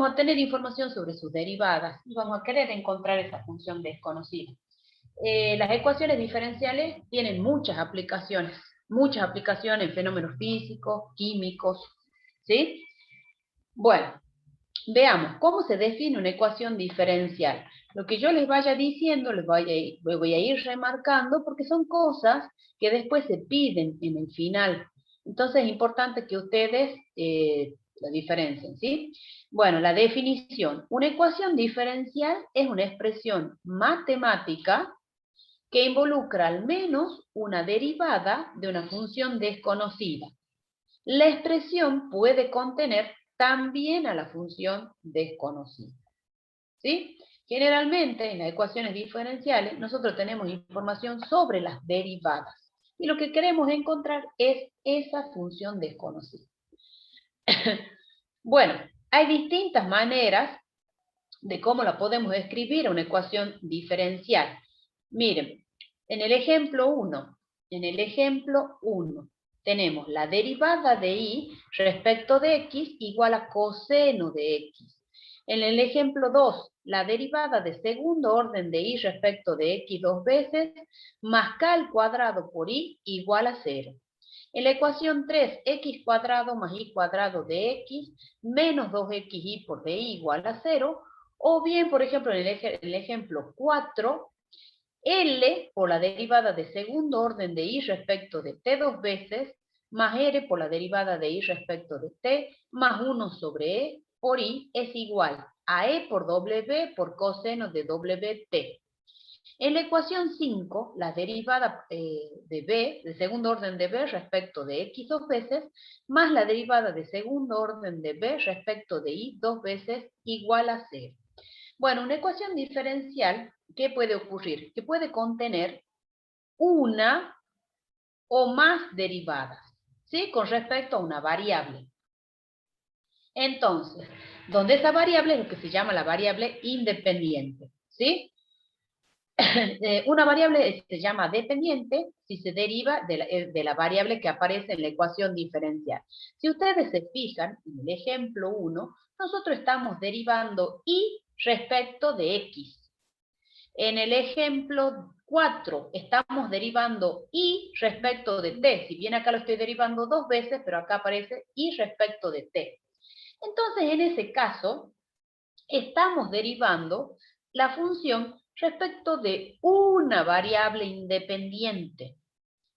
a tener información sobre sus derivadas y vamos a querer encontrar esa función desconocida. Las ecuaciones diferenciales tienen muchas aplicaciones en fenómenos físicos, químicos, ¿sí? Bueno, veamos cómo se define una ecuación diferencial. Lo que yo les vaya diciendo, les voy a ir remarcando porque son cosas que después se piden en el final. Entonces es importante que ustedes la diferencien, ¿sí? Bueno, la definición. Una ecuación diferencial es una expresión matemática que involucra al menos una derivada de una función desconocida. La expresión puede contener también a la función desconocida. ¿Sí? Generalmente en las ecuaciones diferenciales nosotros tenemos información sobre las derivadas y lo que queremos encontrar es esa función desconocida. Bueno, hay distintas maneras de cómo la podemos escribir una ecuación diferencial. Miren, en el ejemplo 1, tenemos la derivada de y respecto de x igual a coseno de x. En el ejemplo 2, la derivada de segundo orden de y respecto de x dos veces, más k al cuadrado por y igual a 0. En la ecuación 3, x cuadrado más y cuadrado de x menos 2xy por de y igual a 0, o bien, por ejemplo, en el ejemplo 4, L por la derivada de segundo orden de y respecto de t dos veces, más R por la derivada de y respecto de t, más 1 sobre E por y es igual a E por W por coseno de WT. En la ecuación 5, la derivada de b, de segundo orden de b respecto de x dos veces, más la derivada de segundo orden de b respecto de y dos veces, igual a 0. Bueno, una ecuación diferencial, ¿qué puede ocurrir? Que puede contener una o más derivadas, ¿sí? Con respecto a una variable. Entonces, donde esa variable es lo que se llama la variable independiente, ¿sí? Una variable se llama dependiente si se deriva de la variable que aparece en la ecuación diferencial. Si ustedes se fijan, en el ejemplo 1, nosotros estamos derivando y respecto de x. En el ejemplo 4, estamos derivando y respecto de t. Si bien acá lo estoy derivando dos veces, pero acá aparece y respecto de t. Entonces, en ese caso, estamos derivando la función respecto de una variable independiente.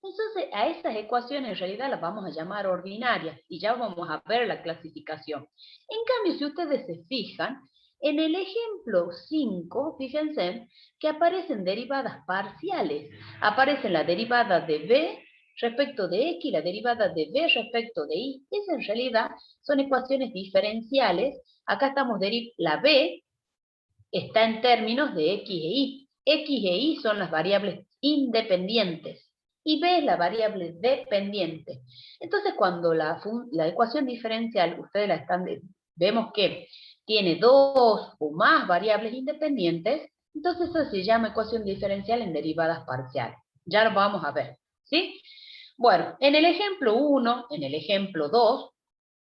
Entonces, a esas ecuaciones en realidad las vamos a llamar ordinarias y ya vamos a ver la clasificación. En cambio, si ustedes se fijan, en el ejemplo 5, fíjense que aparecen derivadas parciales. Aparece la derivada de b respecto de x, la derivada de b respecto de y. Esas en realidad son ecuaciones diferenciales. Acá estamos la b está en términos de x e y. X e y son las variables independientes y b es la variable dependiente. Entonces, cuando la ecuación diferencial, ustedes la vemos que tiene dos o más variables independientes, entonces eso se llama ecuación diferencial en derivadas parciales. Ya lo vamos a ver, ¿sí? Bueno, en el ejemplo 1, en el ejemplo 2,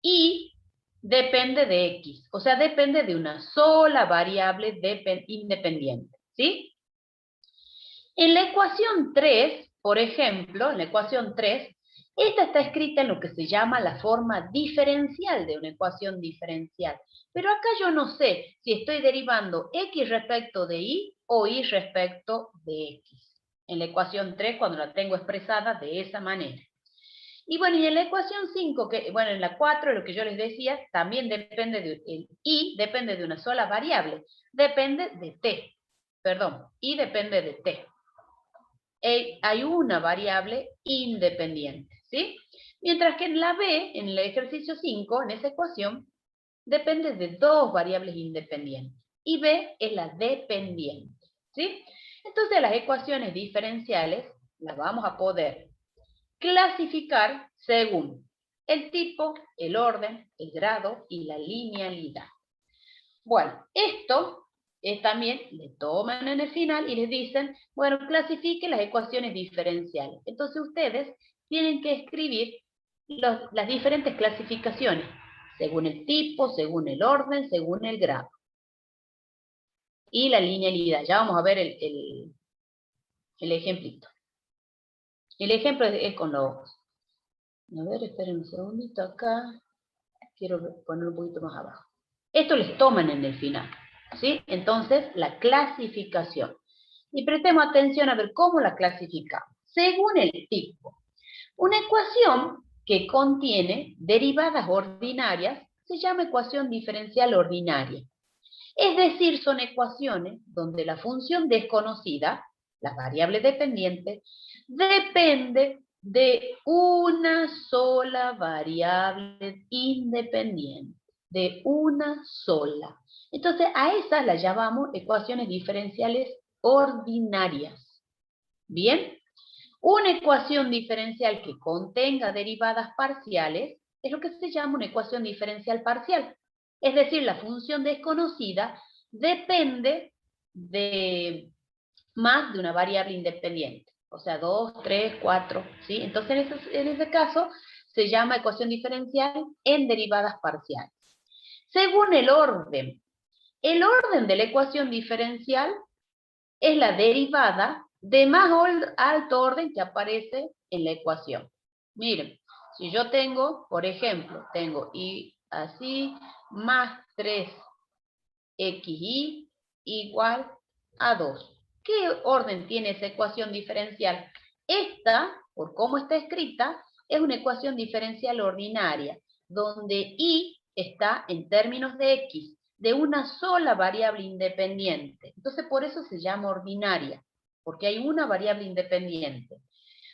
y depende de x, o sea, depende de una sola variable independiente, ¿sí? En la ecuación 3, por ejemplo, en la ecuación 3, esta está escrita en lo que se llama la forma diferencial de una ecuación diferencial. Pero acá yo no sé si estoy derivando x respecto de y o y respecto de x. En la ecuación 3, cuando la tengo expresada de esa manera. Y bueno, y en la ecuación 5, bueno, en la 4, lo que yo les decía, también depende el y depende de una sola variable. Depende de t. Perdón, y depende de t. Hay una variable independiente, ¿sí? Mientras que en la B, en el ejercicio 5, en esa ecuación, depende de dos variables independientes. Y B es la dependiente, ¿sí? Entonces las ecuaciones diferenciales las vamos a poder clasificar según el tipo, el orden, el grado y la linealidad. Bueno, esto también le toman en el final y les dicen, bueno, clasifique las ecuaciones diferenciales. Entonces ustedes tienen que escribir las diferentes clasificaciones. según el tipo, según el orden, según el grado. Y la linealidad. Ya vamos a ver el ejemplito. El ejemplo es con los... A ver, esperen un segundito acá. Quiero poner un poquito más abajo. Esto les toman en el final, ¿sí? Entonces, la clasificación. Y prestemos atención a ver cómo la clasificamos. Según el tipo. Una ecuación que contiene derivadas ordinarias se llama ecuación diferencial ordinaria. Es decir, son ecuaciones donde la función desconocida, las variables dependientes, depende de una sola variable independiente, de una sola. Entonces, a esas las llamamos ecuaciones diferenciales ordinarias. ¿Bien? Una ecuación diferencial que contenga derivadas parciales es lo que se llama una ecuación diferencial parcial. Es decir, la función desconocida depende de más de una variable independiente. O sea, 2, 3, 4, ¿sí? Entonces, en ese caso, se llama ecuación diferencial en derivadas parciales. Según el orden de la ecuación diferencial es la derivada de más alto orden que aparece en la ecuación. Miren, si yo tengo, por ejemplo, tengo y así más 3xy igual a 2. ¿Qué orden tiene esa ecuación diferencial? Esta, por cómo está escrita, es una ecuación diferencial ordinaria, donde y está en términos de x, de una sola variable independiente. Entonces, por eso se llama ordinaria, porque hay una variable independiente.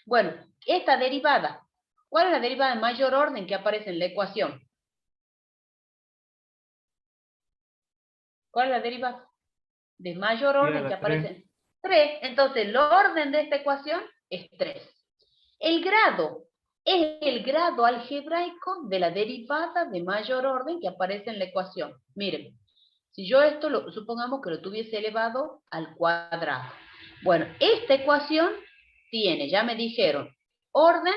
Bueno, esta derivada, ¿cuál es la derivada de mayor orden que aparece en la ecuación? ¿Cuál es la derivada de mayor orden que aparece? 3. Entonces, el orden de esta ecuación es 3. El grado es el grado algebraico de la derivada de mayor orden que aparece en la ecuación. Miren, si yo esto, supongamos que lo tuviese elevado al cuadrado. Bueno, esta ecuación tiene, ya me dijeron, orden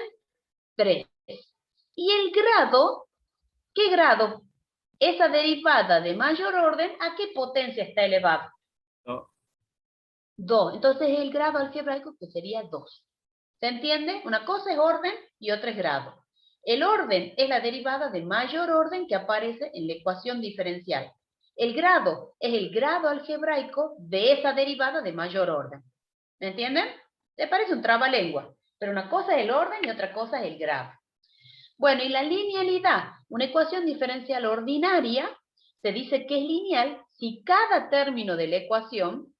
3. Y el grado, ¿qué grado? Esa derivada de mayor orden, ¿a qué potencia está elevada? 2. Entonces el grado algebraico que sería 2. ¿Se entiende? Una cosa es orden y otra es grado. El orden es la derivada de mayor orden que aparece en la ecuación diferencial. El grado es el grado algebraico de esa derivada de mayor orden. ¿Me entienden? ¿Te parece un trabalengua? Pero una cosa es el orden y otra cosa es el grado. Bueno, y la linealidad. Una ecuación diferencial ordinaria se dice que es lineal si cada término de la ecuación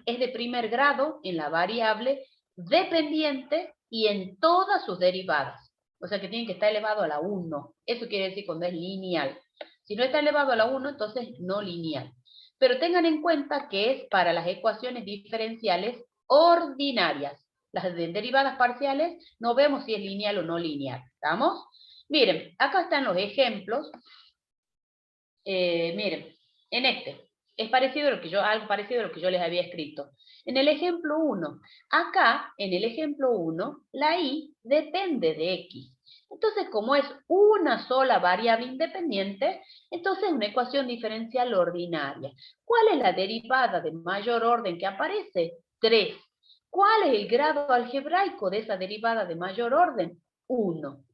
es de primer grado en la variable dependiente y en todas sus derivadas. O sea que tiene que estar elevado a la 1. Eso quiere decir cuando es lineal. Si no está elevado a la 1, entonces no lineal. Pero tengan en cuenta que es para las ecuaciones diferenciales ordinarias. Las de derivadas parciales no vemos si es lineal o no lineal. ¿Estamos? Miren, acá están los ejemplos. Miren, en este. Es parecido a lo que algo parecido a lo que yo les había escrito. En el ejemplo 1, acá, en el ejemplo 1, la y depende de x. Entonces, como es una sola variable independiente, entonces es una ecuación diferencial ordinaria. ¿Cuál es la derivada de mayor orden que aparece? 3. ¿Cuál es el grado algebraico de esa derivada de mayor orden? 1.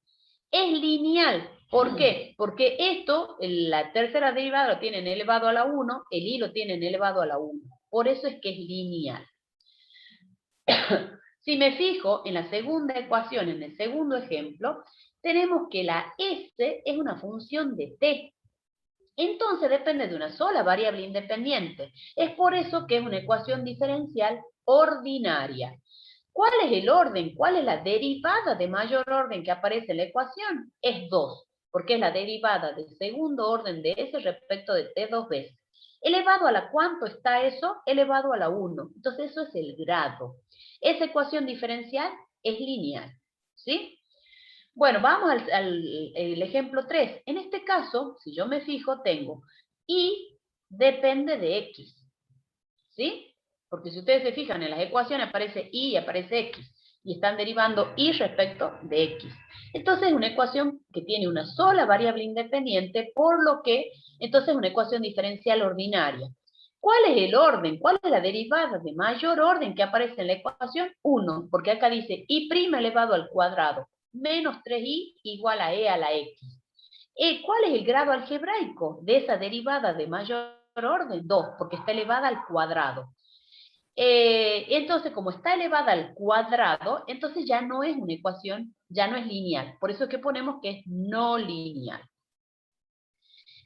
Es lineal. ¿Por qué? Porque esto, la tercera derivada lo tienen elevado a la 1, el y lo tienen elevado a la 1. Por eso es que es lineal. Si me fijo en la segunda ecuación, en el segundo ejemplo, tenemos que la s es una función de t. Entonces depende de una sola variable independiente. Es por eso que es una ecuación diferencial ordinaria. ¿Cuál es el orden? ¿Cuál es la derivada de mayor orden que aparece en la ecuación? Es 2, porque es la derivada del segundo orden de s respecto de t 2 veces. ¿Elevado a la cuánto está eso? Elevado a la 1. Entonces eso es el grado. Esa ecuación diferencial es lineal, ¿sí? Bueno, vamos al ejemplo 3. En este caso, si yo me fijo, tengo y depende de x, ¿sí? Porque si ustedes se fijan en las ecuaciones aparece y aparece x. y están derivando y respecto de x. Entonces es una ecuación que tiene una sola variable independiente, por lo que entonces es una ecuación diferencial ordinaria. ¿Cuál es el orden? ¿Cuál es la derivada de mayor orden que aparece en la ecuación? 1, porque acá dice y' elevado al cuadrado menos 3i igual a e a la x. ¿Cuál es el grado algebraico de esa derivada de mayor orden? 2, porque está elevada al cuadrado. Entonces, como está elevada al cuadrado, entonces ya no es una ecuación, ya no es lineal. Por eso es que ponemos que es no lineal.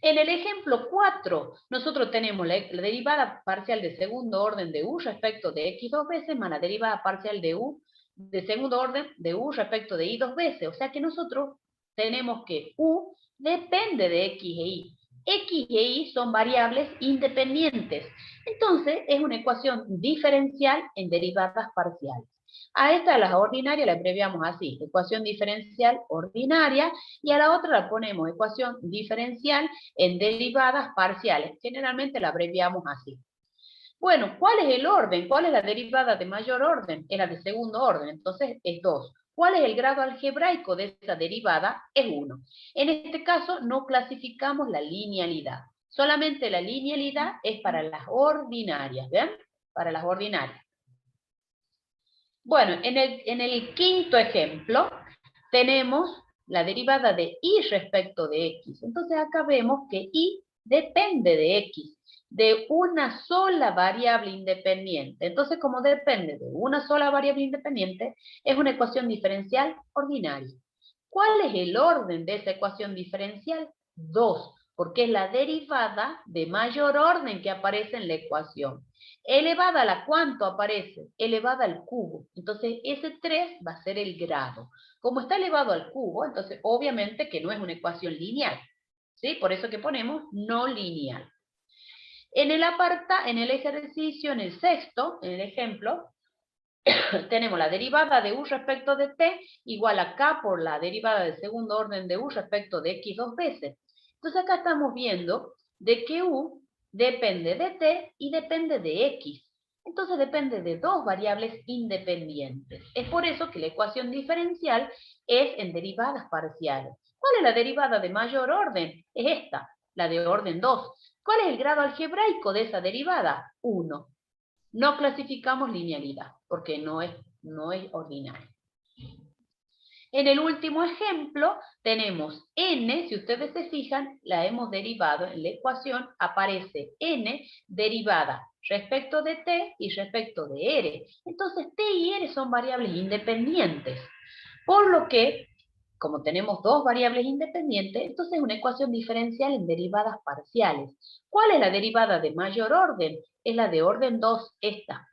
En el ejemplo 4, nosotros tenemos la derivada parcial de segundo orden de u respecto de x dos veces, más la derivada parcial de u de segundo orden de u respecto de y dos veces. O sea que nosotros tenemos que u depende de x e y. X e y son variables independientes. Entonces, es una ecuación diferencial en derivadas parciales. A esta, la ordinaria, la abreviamos así, ecuación diferencial ordinaria, y a la otra la ponemos ecuación diferencial en derivadas parciales. Generalmente la abreviamos así. Bueno, ¿cuál es el orden? ¿Cuál es la derivada de mayor orden? Es la de segundo orden, entonces es 2. ¿Cuál es el grado algebraico de esa derivada? Es 1. En este caso no clasificamos la linealidad. Solamente la linealidad es para las ordinarias, ¿ven? Para las ordinarias. Bueno, en el quinto ejemplo tenemos la derivada de y respecto de x. Entonces acá vemos que y depende de x, de una sola variable independiente. Entonces, como depende de una sola variable independiente, es una ecuación diferencial ordinaria. ¿Cuál es el orden de esa ecuación diferencial? 2, porque es la derivada de mayor orden que aparece en la ecuación. Elevada a la ¿cuánto aparece? Elevada al cubo. Entonces, ese 3 va a ser el grado. Como está elevado al cubo, entonces obviamente que no es una ecuación lineal. ¿Sí? Por eso que ponemos no lineal. En el ejercicio, en el sexto, en el ejemplo, tenemos la derivada de u respecto de t igual a k por la derivada de segundo orden de u respecto de x dos veces. Entonces acá estamos viendo de que u depende de t y depende de x. Entonces depende de dos variables independientes. Es por eso que la ecuación diferencial es en derivadas parciales. ¿Cuál es la derivada de mayor orden? Es esta, la de orden 2. ¿Cuál es el grado algebraico de esa derivada? 1. No clasificamos linealidad, porque no es ordinaria. En el último ejemplo tenemos n, si ustedes se fijan, la hemos derivado en la ecuación, aparece n derivada respecto de t y respecto de r. Entonces t y r son variables independientes, por lo que, como tenemos dos variables independientes, entonces es una ecuación diferencial en derivadas parciales. ¿Cuál es la derivada de mayor orden? Es la de orden 2, esta.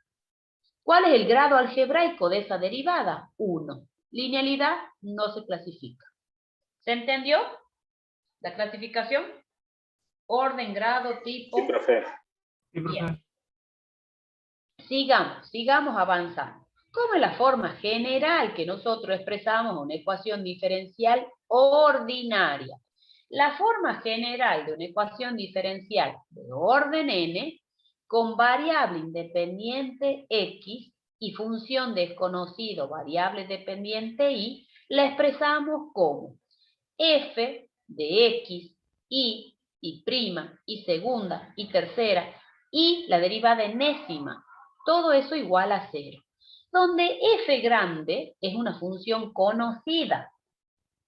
¿Cuál es el grado algebraico de esa derivada? 1. Linealidad no se clasifica. ¿Se entendió la clasificación? Orden, grado, tipo. Sí, profe. Bien. Sigamos avanzando. ¿Cómo es la forma general que nosotros expresamos una ecuación diferencial ordinaria? La forma general de una ecuación diferencial de orden n con variable independiente x y función desconocido variable dependiente y, la expresamos como f de x, y prima, y segunda, y tercera, y la derivada enésima. Todo eso igual a 0. Donde f grande es una función conocida,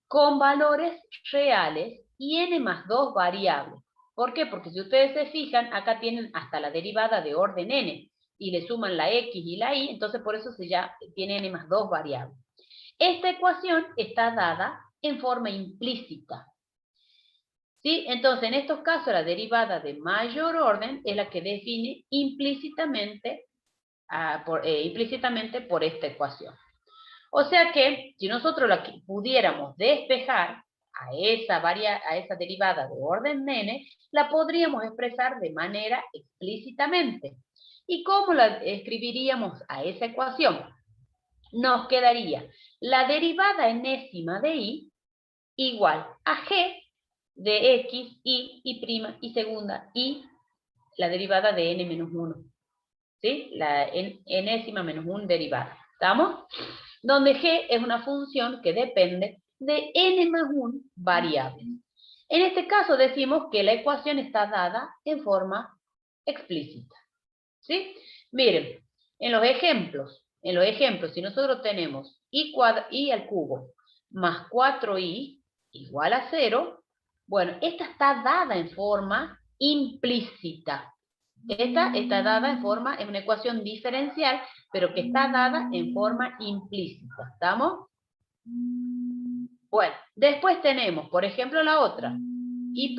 con valores reales y n más 2 variables. ¿Por qué? Porque si ustedes se fijan, acá tienen hasta la derivada de orden n, y le suman la x y la y, entonces por eso ya tiene n más 2 variables. Esta ecuación está dada en forma implícita. ¿Sí? Entonces, en estos casos, la derivada de mayor orden es la que define implícitamente por esta ecuación. O sea que, si nosotros pudiéramos despejar a esa derivada de orden n, la podríamos expresar de manera explícitamente. ¿Y cómo la escribiríamos a esa ecuación? Nos quedaría la derivada enésima de y igual a g de x, y prima, y segunda, y la derivada de n menos 1. ¿Sí? La enésima menos 1 derivada. ¿Estamos? Donde g es una función que depende de n más 1 variables. En este caso decimos que la ecuación está dada en forma explícita. ¿Sí? Miren, en los ejemplos, si nosotros tenemos i al cubo más 4i igual a 0, bueno, esta está dada en forma implícita. Esta está dada en forma, es una ecuación diferencial, pero que está dada en forma implícita. ¿Estamos? Bueno, después tenemos, por ejemplo, la otra. I'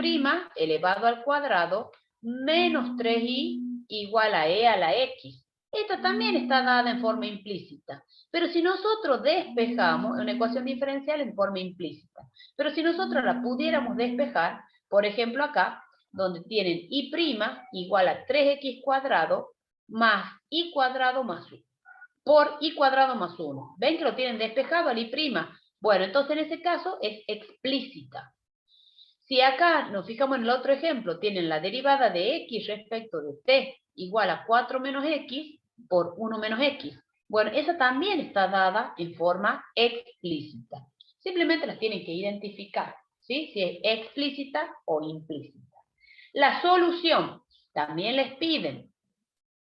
elevado al cuadrado menos 3i igual a e a la x. Esta también está dada en forma implícita. Pero si nosotros despejamos, es una ecuación diferencial en forma implícita. Pero si nosotros la pudiéramos despejar, por ejemplo acá, donde tienen i' igual a 3x cuadrado más i cuadrado más 1. Por i cuadrado más 1. ¿Ven que lo tienen despejado al i'? Bueno, entonces en ese caso es explícita. Si acá nos fijamos en el otro ejemplo, tienen la derivada de x respecto de t igual a 4 menos x por 1 menos x. Bueno, esa también está dada en forma explícita. Simplemente las tienen que identificar, ¿sí? Si es explícita o implícita. La solución, también les piden.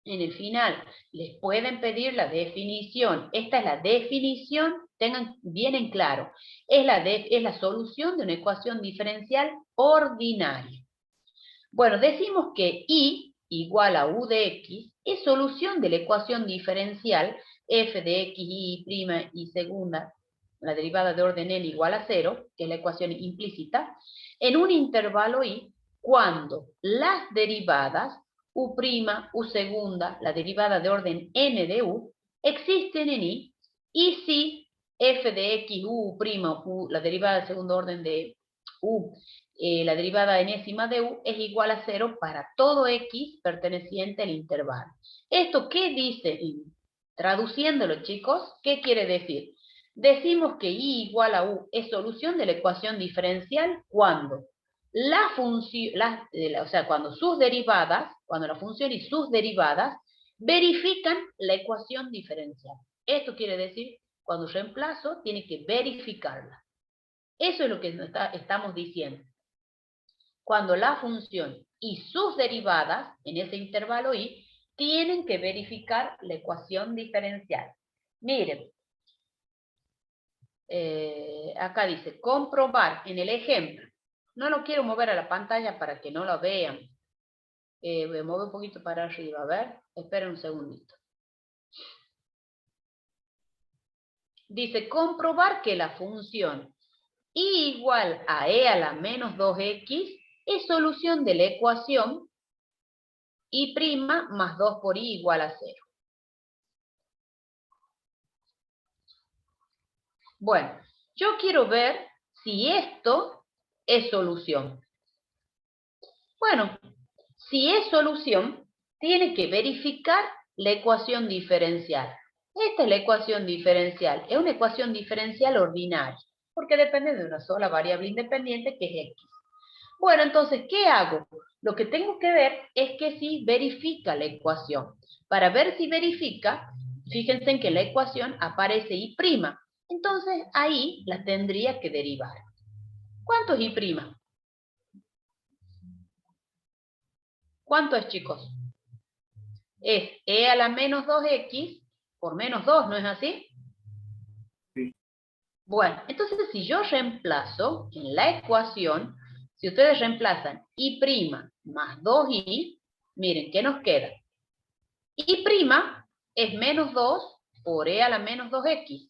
En el final, les pueden pedir la definición. Esta es la definición, tengan bien en claro. Es la solución de una ecuación diferencial ordinaria. Bueno, decimos que i igual a u de x es solución de la ecuación diferencial f de x y y segunda, la derivada de orden n igual a 0, que es la ecuación implícita, en un intervalo i cuando las derivadas u', u segunda, la derivada de orden n de u, existen en i, y si f de x, u', la derivada de segundo orden de u, la derivada enésima de u, es igual a 0 para todo x perteneciente al intervalo. ¿Esto qué dice? Traduciéndolo, chicos, ¿qué quiere decir? Decimos que i igual a u es solución de la ecuación diferencial cuando la función, o sea, cuando la función y sus derivadas verifican la ecuación diferencial. Esto quiere decir, cuando reemplazo, tiene que verificarla. Eso es lo que estamos diciendo. Cuando la función y sus derivadas, en ese intervalo i, tienen que verificar la ecuación diferencial. Miren, acá dice, comprobar en el ejemplo. No lo quiero mover a la pantalla para que no lo vean. Voy a mover un poquito para arriba, a ver. Esperen un segundito. Dice, comprobar que la función i igual a e a la menos 2x es solución de la ecuación i' más 2 por i igual a 0. Bueno, yo quiero ver si esto es solución. Bueno, si es solución, tiene que verificar la ecuación diferencial. Esta es la ecuación diferencial. Es una ecuación diferencial ordinaria, porque depende de una sola variable independiente que es x. Bueno, entonces, ¿qué hago? Lo que tengo que ver es que si verifica la ecuación. Para ver si verifica, fíjense en que la ecuación aparece i'. Entonces, ahí la tendría que derivar. ¿Cuánto es i'? ¿Cuánto es, chicos? Es e a la menos 2x por menos 2, ¿no es así? Sí. Bueno, entonces si yo reemplazo en la ecuación, si ustedes reemplazan i' más 2i, miren, ¿qué nos queda? I' es menos 2 por e a la menos 2x.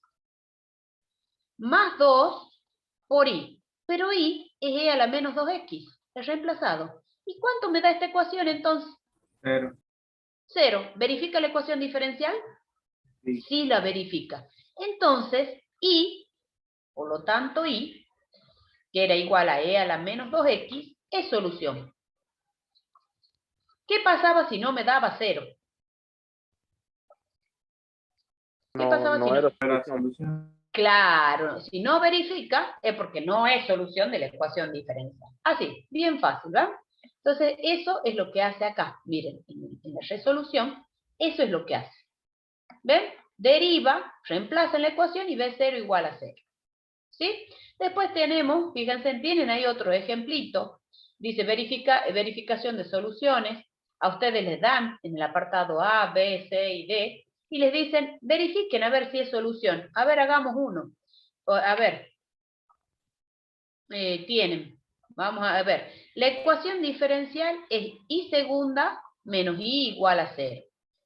Más 2 por i. Pero i es e a la menos 2x. Es reemplazado. ¿Y cuánto me da esta ecuación entonces? 0. 0. ¿Verifica la ecuación diferencial? Sí. Sí la verifica. Entonces, i, por lo tanto i, que era igual a e a la menos 2x, es solución. ¿Qué pasaba si no me daba 0? ¿Qué pasaba si no? Era solución. Claro, si no verifica es porque no es solución de la ecuación diferencial. Así, bien fácil, ¿verdad? Entonces, eso es lo que hace acá. Miren, en la resolución, eso es lo que hace. ¿Ven? deriva, reemplaza en la ecuación y ve 0 igual a 0. ¿Sí? Después tenemos, fíjense, tienen ahí otro ejemplito. Dice verificación de soluciones. A ustedes les dan en el apartado A, B, C y D. Y les dicen, verifiquen a ver si es solución. A ver, hagamos uno. A ver. Tienen. Vamos a ver. La ecuación diferencial es y segunda menos y igual a 0.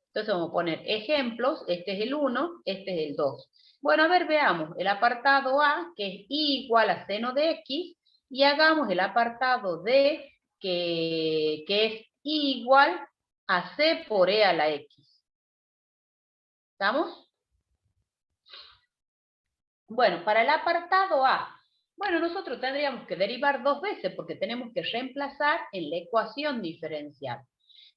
Entonces vamos a poner ejemplos. Este es el 1, este es el 2. Bueno, a ver, veamos el apartado A, que es y igual a seno de x, y hagamos el apartado D, que es y igual a c por e a la x. ¿Estamos? Bueno, para el apartado A, bueno, nosotros tendríamos que derivar 2 veces porque tenemos que reemplazar en la ecuación diferencial.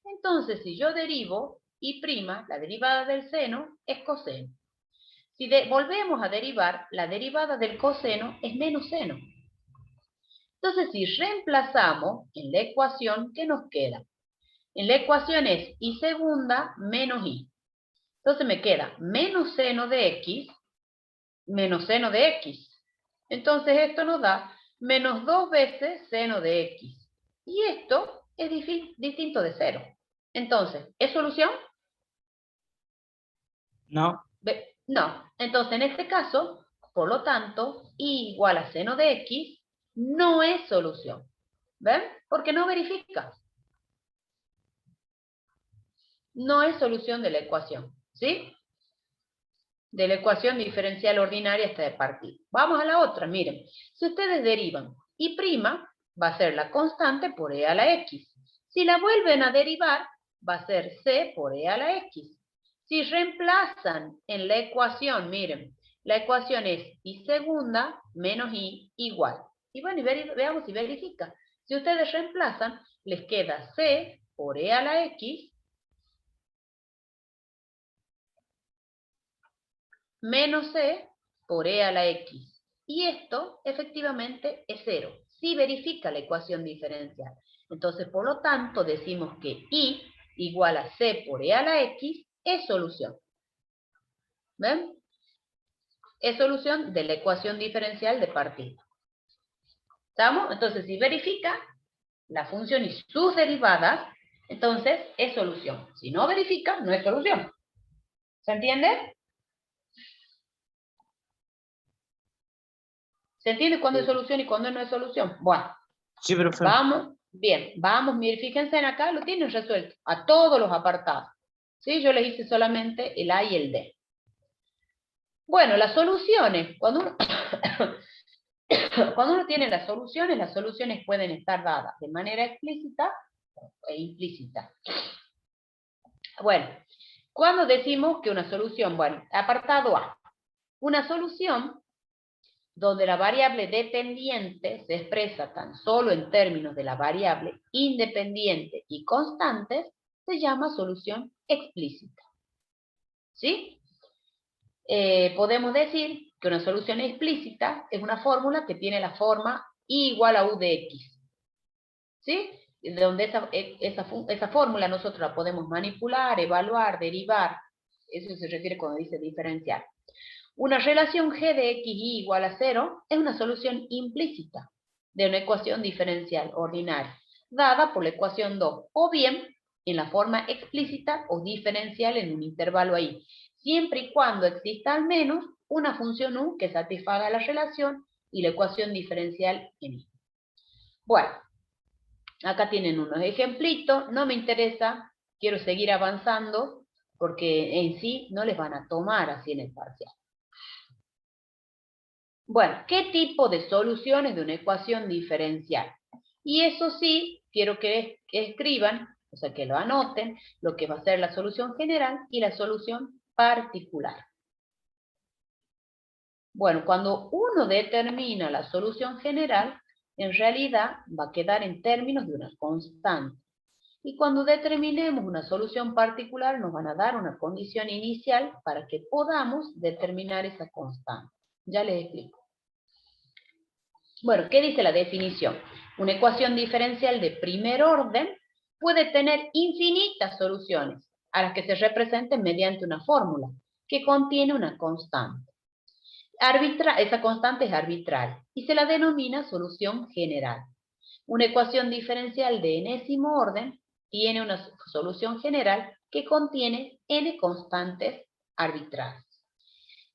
Entonces, si yo derivo y', la derivada del seno es coseno. Si volvemos a derivar, la derivada del coseno es menos seno. Entonces, si reemplazamos en la ecuación, ¿qué nos queda? En la ecuación es y segunda menos y. Entonces me queda menos seno de x menos seno de x. Entonces esto nos da menos 2 veces seno de x. Y esto es distinto de 0. Entonces, ¿es solución? No. No. Entonces, en este caso, por lo tanto, y igual a seno de x no es solución. ¿Ven? Porque no verifica. No es solución de la ecuación. ¿Sí? De la ecuación diferencial ordinaria hasta de partida. Vamos a la otra, miren. Si ustedes derivan y' va a ser la constante por e a la x. Si la vuelven a derivar, va a ser c por e a la x. Si reemplazan en la ecuación, miren, la ecuación es y segunda menos y igual. Y bueno, veamos si verifica. Si ustedes reemplazan, les queda c por e a la x menos c por e a la x. Y esto, efectivamente, es 0. Si verifica la ecuación diferencial. Entonces, por lo tanto, decimos que y igual a c por e a la x es solución. ¿Ven? Es solución de la ecuación diferencial de partida. ¿Estamos? Entonces, si verifica la función y sus derivadas, entonces es solución. Si no verifica, no es solución. ¿Se entiende? ¿Se entiende cuándo es solución y cuándo no es solución? Bueno, Sí, profe. vamos, bien, vamos, miren, fíjense en acá, lo tienen resuelto, a todos los apartados. ¿Sí? Yo les hice solamente el A y el D. Bueno, las soluciones, cuando uno tiene las soluciones pueden estar dadas de manera explícita e implícita. Bueno, cuando decimos que una solución, bueno, apartado A, una solución donde la variable dependiente se expresa tan solo en términos de la variable independiente y constantes, se llama solución explícita. ¿Sí? Podemos decir que una solución explícita es una fórmula que tiene la forma y igual a u de x. ¿Sí? Donde esa fórmula nosotros la podemos manipular, evaluar, derivar. Eso se refiere cuando dice diferencial. Una relación g de x igual a 0 es una solución implícita de una ecuación diferencial ordinaria, dada por la ecuación 2, o bien en la forma explícita o diferencial en un intervalo ahí, siempre y cuando exista al menos una función u que satisfaga la relación y la ecuación diferencial en y. Bueno, acá tienen unos ejemplitos, no me interesa, quiero seguir avanzando, porque en sí no les van a tomar así en el parcial. Bueno, ¿qué tipo de soluciones de una ecuación diferencial? Y eso sí, quiero que escriban, o sea, que lo anoten, lo que va a ser la solución general y la solución particular. Bueno, cuando uno determina la solución general, en realidad va a quedar en términos de una constante. Y cuando determinemos una solución particular, nos van a dar una condición inicial para que podamos determinar esa constante. Ya les explico. Bueno, ¿qué dice la definición? Una ecuación diferencial de primer orden puede tener infinitas soluciones a las que se representen mediante una fórmula. que contiene una constante. Esa constante es arbitral y se la denomina solución general. Una ecuación diferencial de enésimo orden tiene una solución general que contiene n constantes arbitrarias.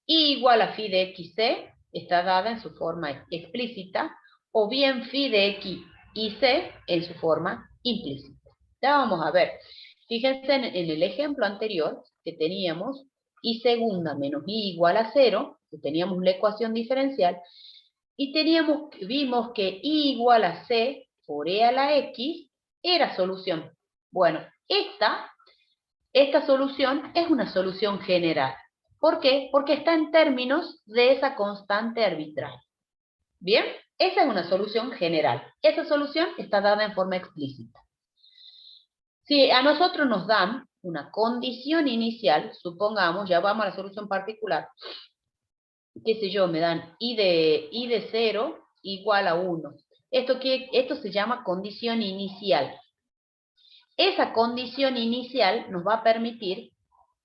Y igual a phi de xc está dada en su forma explícita, o bien phi de x y c en su forma implícita. Ya vamos a ver. Fíjense en el ejemplo anterior que teníamos y segunda menos y igual a 0, que teníamos la ecuación diferencial, y vimos que y igual a c por e a la x era solución. Bueno, esta solución es una solución general. ¿Por qué? Porque está en términos de esa constante arbitral. ¿Bien? Esa es una solución general. Esa solución está dada en forma explícita. Si a nosotros nos dan una condición inicial, supongamos, ya vamos a la solución particular, qué sé yo, me dan y de 0 igual a 1. Esto se llama condición inicial. Esa condición inicial nos va a permitir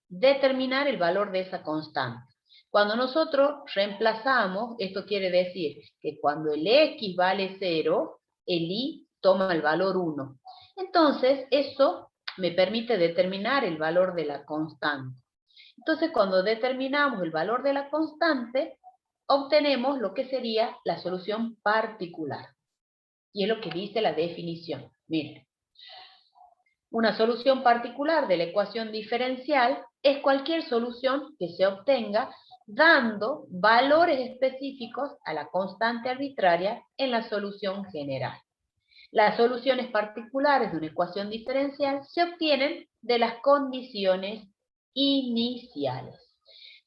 determinar el valor de esa constante. Cuando nosotros reemplazamos, esto quiere decir que cuando el x vale 0, el y toma el valor 1. Entonces, eso me permite determinar el valor de la constante. Entonces, cuando determinamos el valor de la constante, obtenemos lo que sería la solución particular. Y es lo que dice la definición. Miren. Una solución particular de la ecuación diferencial es cualquier solución que se obtenga dando valores específicos a la constante arbitraria en la solución general. Las soluciones particulares de una ecuación diferencial se obtienen de las condiciones iniciales.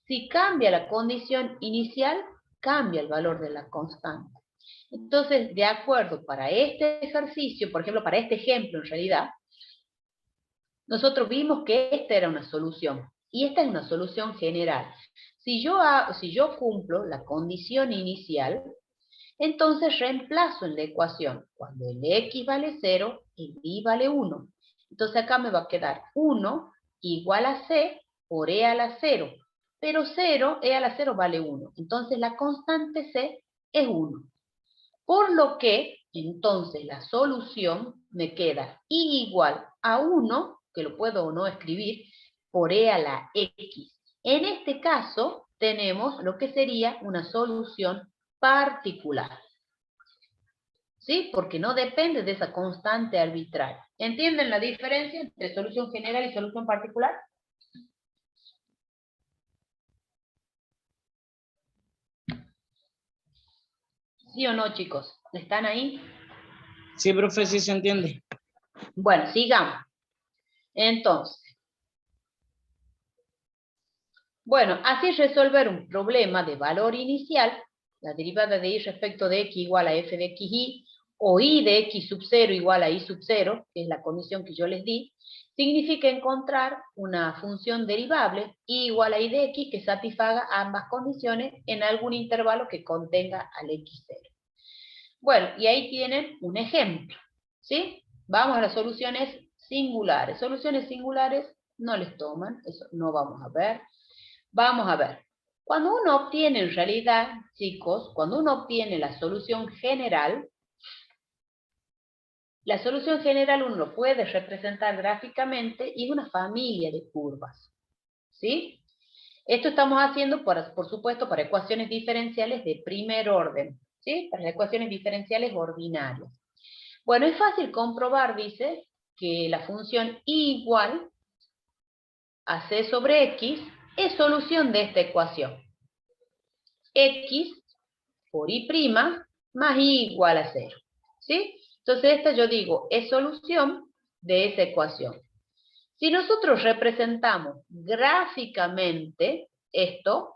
Si cambia la condición inicial, cambia el valor de la constante. Entonces, de acuerdo, para este ejercicio, por ejemplo, para este ejemplo en realidad, nosotros vimos que esta era una solución, y esta es una solución general. Si yo cumplo la condición inicial, entonces reemplazo en la ecuación, cuando el x vale 0, el y vale 1. Entonces acá me va a quedar 1 igual a c por e a la 0. Pero 0, e a la 0 vale 1. Entonces la constante c es 1. Por lo que, entonces, la solución me queda y igual a 1, que lo puedo o no escribir, por e a la x. En este caso, tenemos lo que sería una solución particular. ¿Sí? Porque no depende de esa constante arbitraria. ¿Entienden la diferencia entre solución general y solución particular? ¿Sí o no, chicos? ¿Están ahí? Sí, profe, sí se entiende. Bueno, sigamos. Entonces, bueno, así resolver un problema de valor inicial, la derivada de y respecto de x igual a f de xy, o y de x sub 0 igual a y sub 0, que es la condición que yo les di, significa encontrar una función derivable y igual a y de x que satisfaga ambas condiciones en algún intervalo que contenga al x0. Bueno, y ahí tienen un ejemplo, ¿sí? Vamos a las soluciones singulares. Soluciones singulares no les toman, eso no vamos a ver. Vamos a ver. Cuando uno obtiene, en realidad, chicos, cuando uno obtiene la solución general uno lo puede representar gráficamente y una familia de curvas, ¿sí? Esto estamos haciendo, por supuesto, para ecuaciones diferenciales de primer orden, ¿sí? Para las ecuaciones diferenciales ordinarias. Bueno, es fácil comprobar, dice, que la función y igual a c sobre x es solución de esta ecuación. X por y' más y igual a 0. ¿Sí? Entonces esta yo digo es solución de esa ecuación. Si nosotros representamos gráficamente esto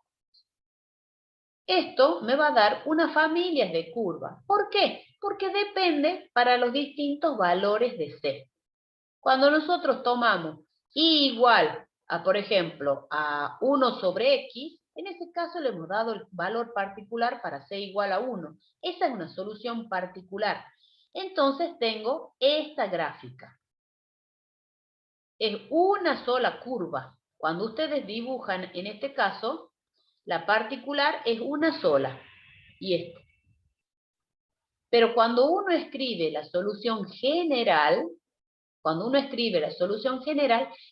me va a dar una familia de curvas. ¿Por qué? Porque depende para los distintos valores de C. Cuando nosotros tomamos y igual a, por ejemplo, a 1 sobre x, en ese caso le hemos dado el valor particular para c igual a 1. Esa es una solución particular. Entonces tengo esta gráfica. Es una sola curva. Cuando ustedes dibujan, en este caso, la particular es una sola, y esta. Pero cuando uno escribe la solución general,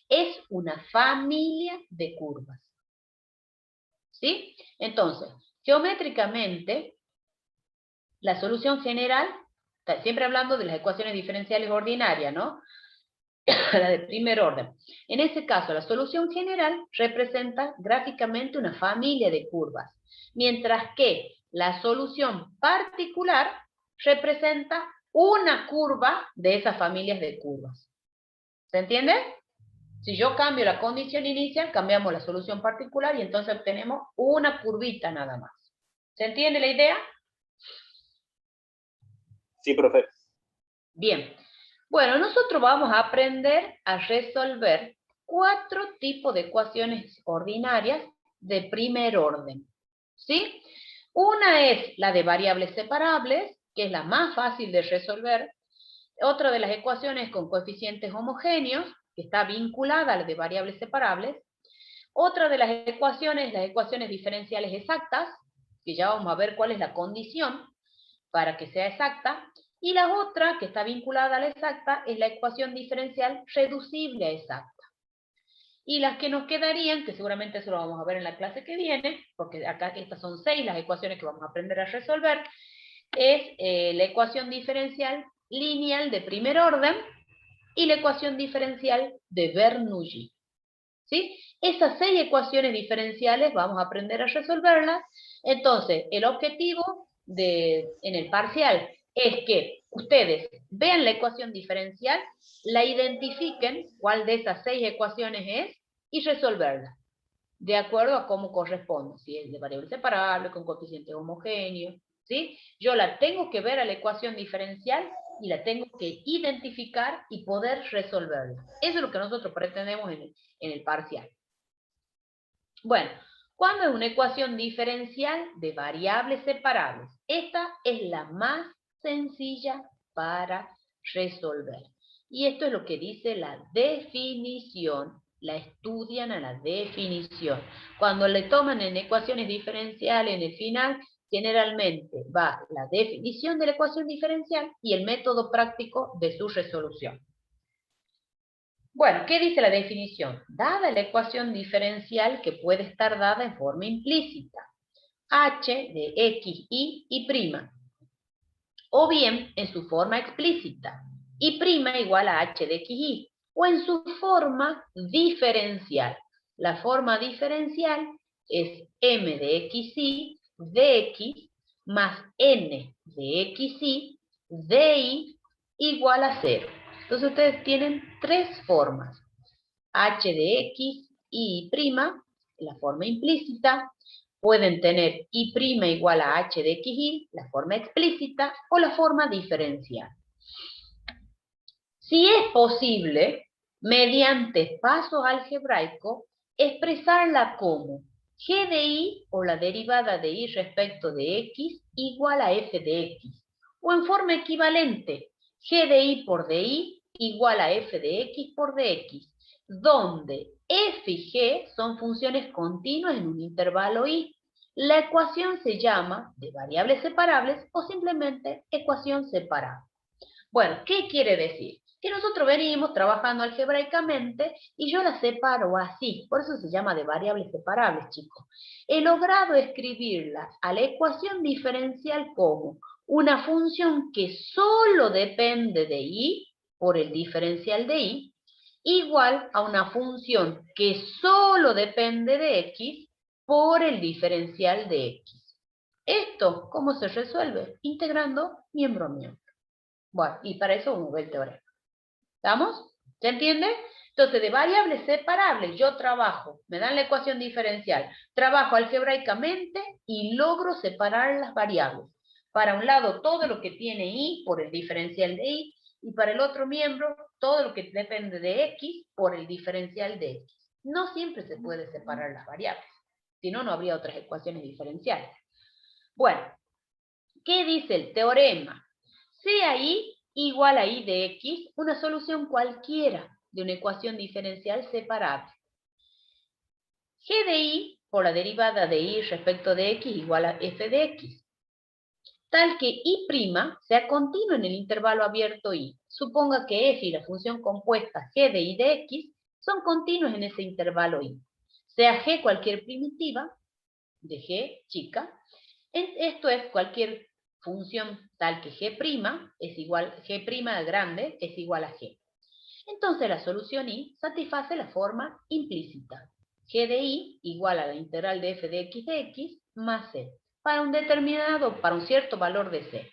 es una familia de curvas. ¿Sí? Entonces, geométricamente, la solución general, siempre hablando de las ecuaciones diferenciales ordinarias, ¿no? La de primer orden. En ese caso, la solución general representa gráficamente una familia de curvas, mientras que la solución particular representa una curva de esas familias de curvas. ¿Se entiende? Si yo cambio la condición inicial, cambiamos la solución particular y entonces obtenemos una curvita nada más. ¿Se entiende la idea? Sí, profe. Bien. Bueno, nosotros vamos a aprender a resolver 4 tipos de ecuaciones ordinarias de primer orden. ¿Sí? Una es la de variables separables, que es la más fácil de resolver. Otra de las ecuaciones con coeficientes homogéneos, que está vinculada a la de variables separables. Otra de las ecuaciones diferenciales exactas, que ya vamos a ver cuál es la condición para que sea exacta. Y la otra, que está vinculada a la exacta, es la ecuación diferencial reducible a exacta. Y las que nos quedarían, que seguramente eso lo vamos a ver en la clase que viene, porque acá estas son 6 las ecuaciones que vamos a aprender a resolver, es la ecuación diferencial lineal de primer orden y la ecuación diferencial de Bernoulli. ¿Sí? Esas 6 ecuaciones diferenciales vamos a aprender a resolverlas. Entonces, el objetivo en el parcial es que ustedes vean la ecuación diferencial, la identifiquen, cuál de esas 6 ecuaciones es, y resolverla, de acuerdo a cómo corresponde, si es de variable separable, con coeficiente homogéneo, ¿sí? Yo la tengo que ver a la ecuación diferencial y la tengo que identificar y poder resolverla. Eso es lo que nosotros pretendemos en el parcial. Bueno, ¿cuándo es una ecuación diferencial de variables separables? Esta es la más sencilla para resolver. Y esto es lo que dice la definición. La estudian a la definición. Cuando le toman en ecuaciones diferenciales en el final, generalmente va la definición de la ecuación diferencial y el método práctico de su resolución. Bueno, ¿qué dice la definición? Dada la ecuación diferencial que puede estar dada en forma implícita, h de x, y prima, o bien en su forma explícita, y prima igual a h de x, y, o en su forma diferencial. La forma diferencial es m de x, y, de x, más n de x, y, de y, igual a 0. Entonces ustedes tienen 3 formas. H de x, y prima, la forma implícita. Pueden tener y prima igual a h de x, y, la forma explícita, o la forma diferencial. Si es posible, mediante pasos algebraicos, expresarla como g de y, o la derivada de y respecto de x, igual a f de x. O en forma equivalente, g de y por de igual a f de x por dx, donde f y g son funciones continuas en un intervalo y. La ecuación se llama de variables separables o simplemente ecuación separable. Bueno, ¿qué quiere decir? Que nosotros venimos trabajando algebraicamente y yo la separo así, por eso se llama de variables separables, chicos. He logrado escribirla a la ecuación diferencial como una función que solo depende de y, por el diferencial de y, igual a una función que solo depende de x, por el diferencial de x. ¿Esto cómo se resuelve? Integrando miembro a miembro. Bueno, y para eso uno ve el teorema. ¿Estamos? ¿Se entiende? Entonces, de variables separables yo trabajo, me dan la ecuación diferencial, trabajo algebraicamente y logro separar las variables. Para un lado, todo lo que tiene y por el diferencial de y, y para el otro miembro, todo lo que depende de x por el diferencial de x. No siempre se puede separar las variables, si no, no habría otras ecuaciones diferenciales. Bueno, ¿qué dice el teorema? Sea y igual a y de x, una solución cualquiera de una ecuación diferencial separable. G de y por la derivada de y respecto de x igual a f de x, tal que y' sea continuo en el intervalo abierto y. Suponga que f y la función compuesta g de y de x son continuos en ese intervalo y. Sea g cualquier primitiva, de g chica, esto es cualquier función tal que g' es igual, g' grande es igual a g. Entonces la solución y satisface la forma implícita. G de y igual a la integral de f de x más c, para un cierto valor de c.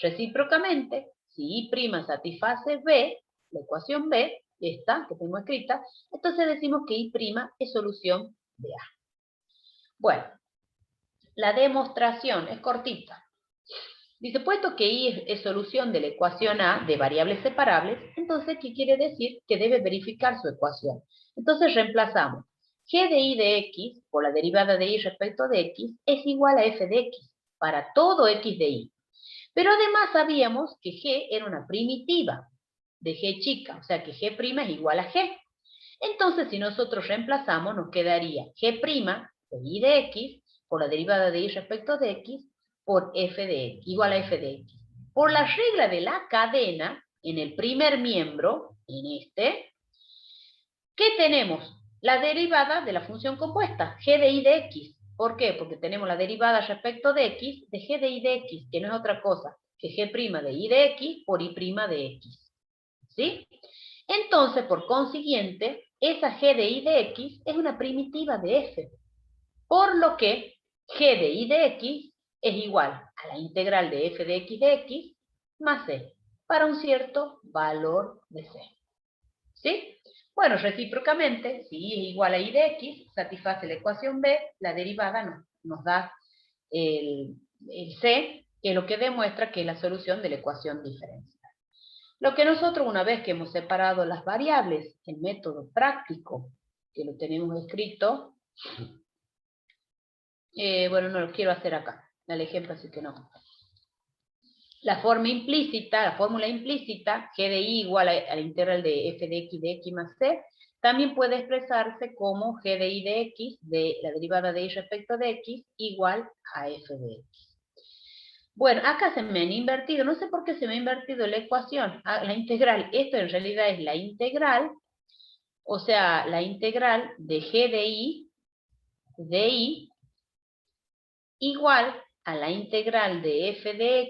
Recíprocamente, si y' satisface b, la ecuación b, esta que tengo escrita, entonces decimos que y' es solución de A. Bueno, la demostración es cortita. Dice, puesto que y es solución de la ecuación A de variables separables, entonces, ¿qué quiere decir? Que debe verificar su ecuación. Entonces reemplazamos g de y de x por la derivada de y respecto de x es igual a f de x para todo x de y. Pero además sabíamos que g era una primitiva de g chica, o sea que g' es igual a g. Entonces, si nosotros reemplazamos, nos quedaría g' de y de x por la derivada de y respecto de x por f de x, igual a f de x. Por la regla de la cadena, en el primer miembro, en este, ¿qué tenemos? La derivada de la función compuesta, g de y de x. ¿Por qué? Porque tenemos la derivada respecto de x de g de y de x, que no es otra cosa que g' de y de x por y' de x. ¿Sí? Entonces, por consiguiente, esa g de y de x es una primitiva de f. Por lo que g de y de x es igual a la integral de f de x más c, para un cierto valor de c. ¿Sí? Bueno, recíprocamente, si y es igual a y de x, satisface la ecuación b, la derivada nos da el c, que es lo que demuestra que es la solución de la ecuación diferencial. Lo que nosotros, una vez que hemos separado las variables, el método práctico, que lo tenemos escrito, bueno, no lo quiero hacer acá, el ejemplo así que no. La fórmula implícita, g de y igual a la integral de f de x más c, también puede expresarse como g de y de x, de la derivada de y respecto de x, igual a f de x. Bueno, acá se me han invertido, no sé por qué se me ha invertido la ecuación, la integral, esto en realidad es la integral, o sea, la integral de g de y igual a la integral de f de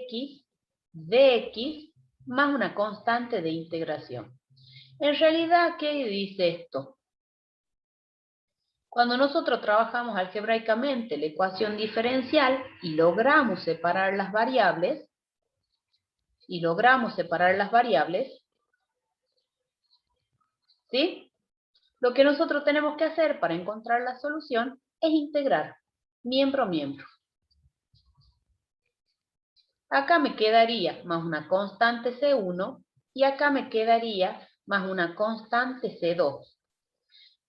x más una constante de integración. En realidad, ¿qué dice esto? Cuando nosotros trabajamos algebraicamente la ecuación diferencial y logramos separar las variables, ¿sí? Lo que nosotros tenemos que hacer para encontrar la solución es integrar miembro a miembro. Acá me quedaría más una constante C1 y acá me quedaría más una constante C2.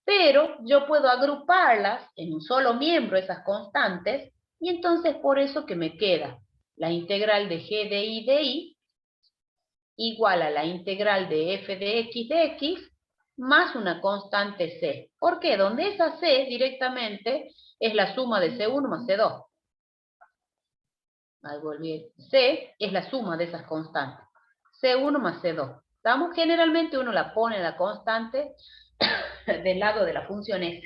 Pero yo puedo agruparlas en un solo miembro, esas constantes, y entonces por eso que me queda la integral de g de y igual a la integral de f de x más una constante c. ¿Por qué? Donde esa c directamente es la suma de C1 más C2. Ahí volví. C es la suma de esas constantes. C1 más C2. ¿Estamos? Generalmente uno la pone la constante del lado de la función f.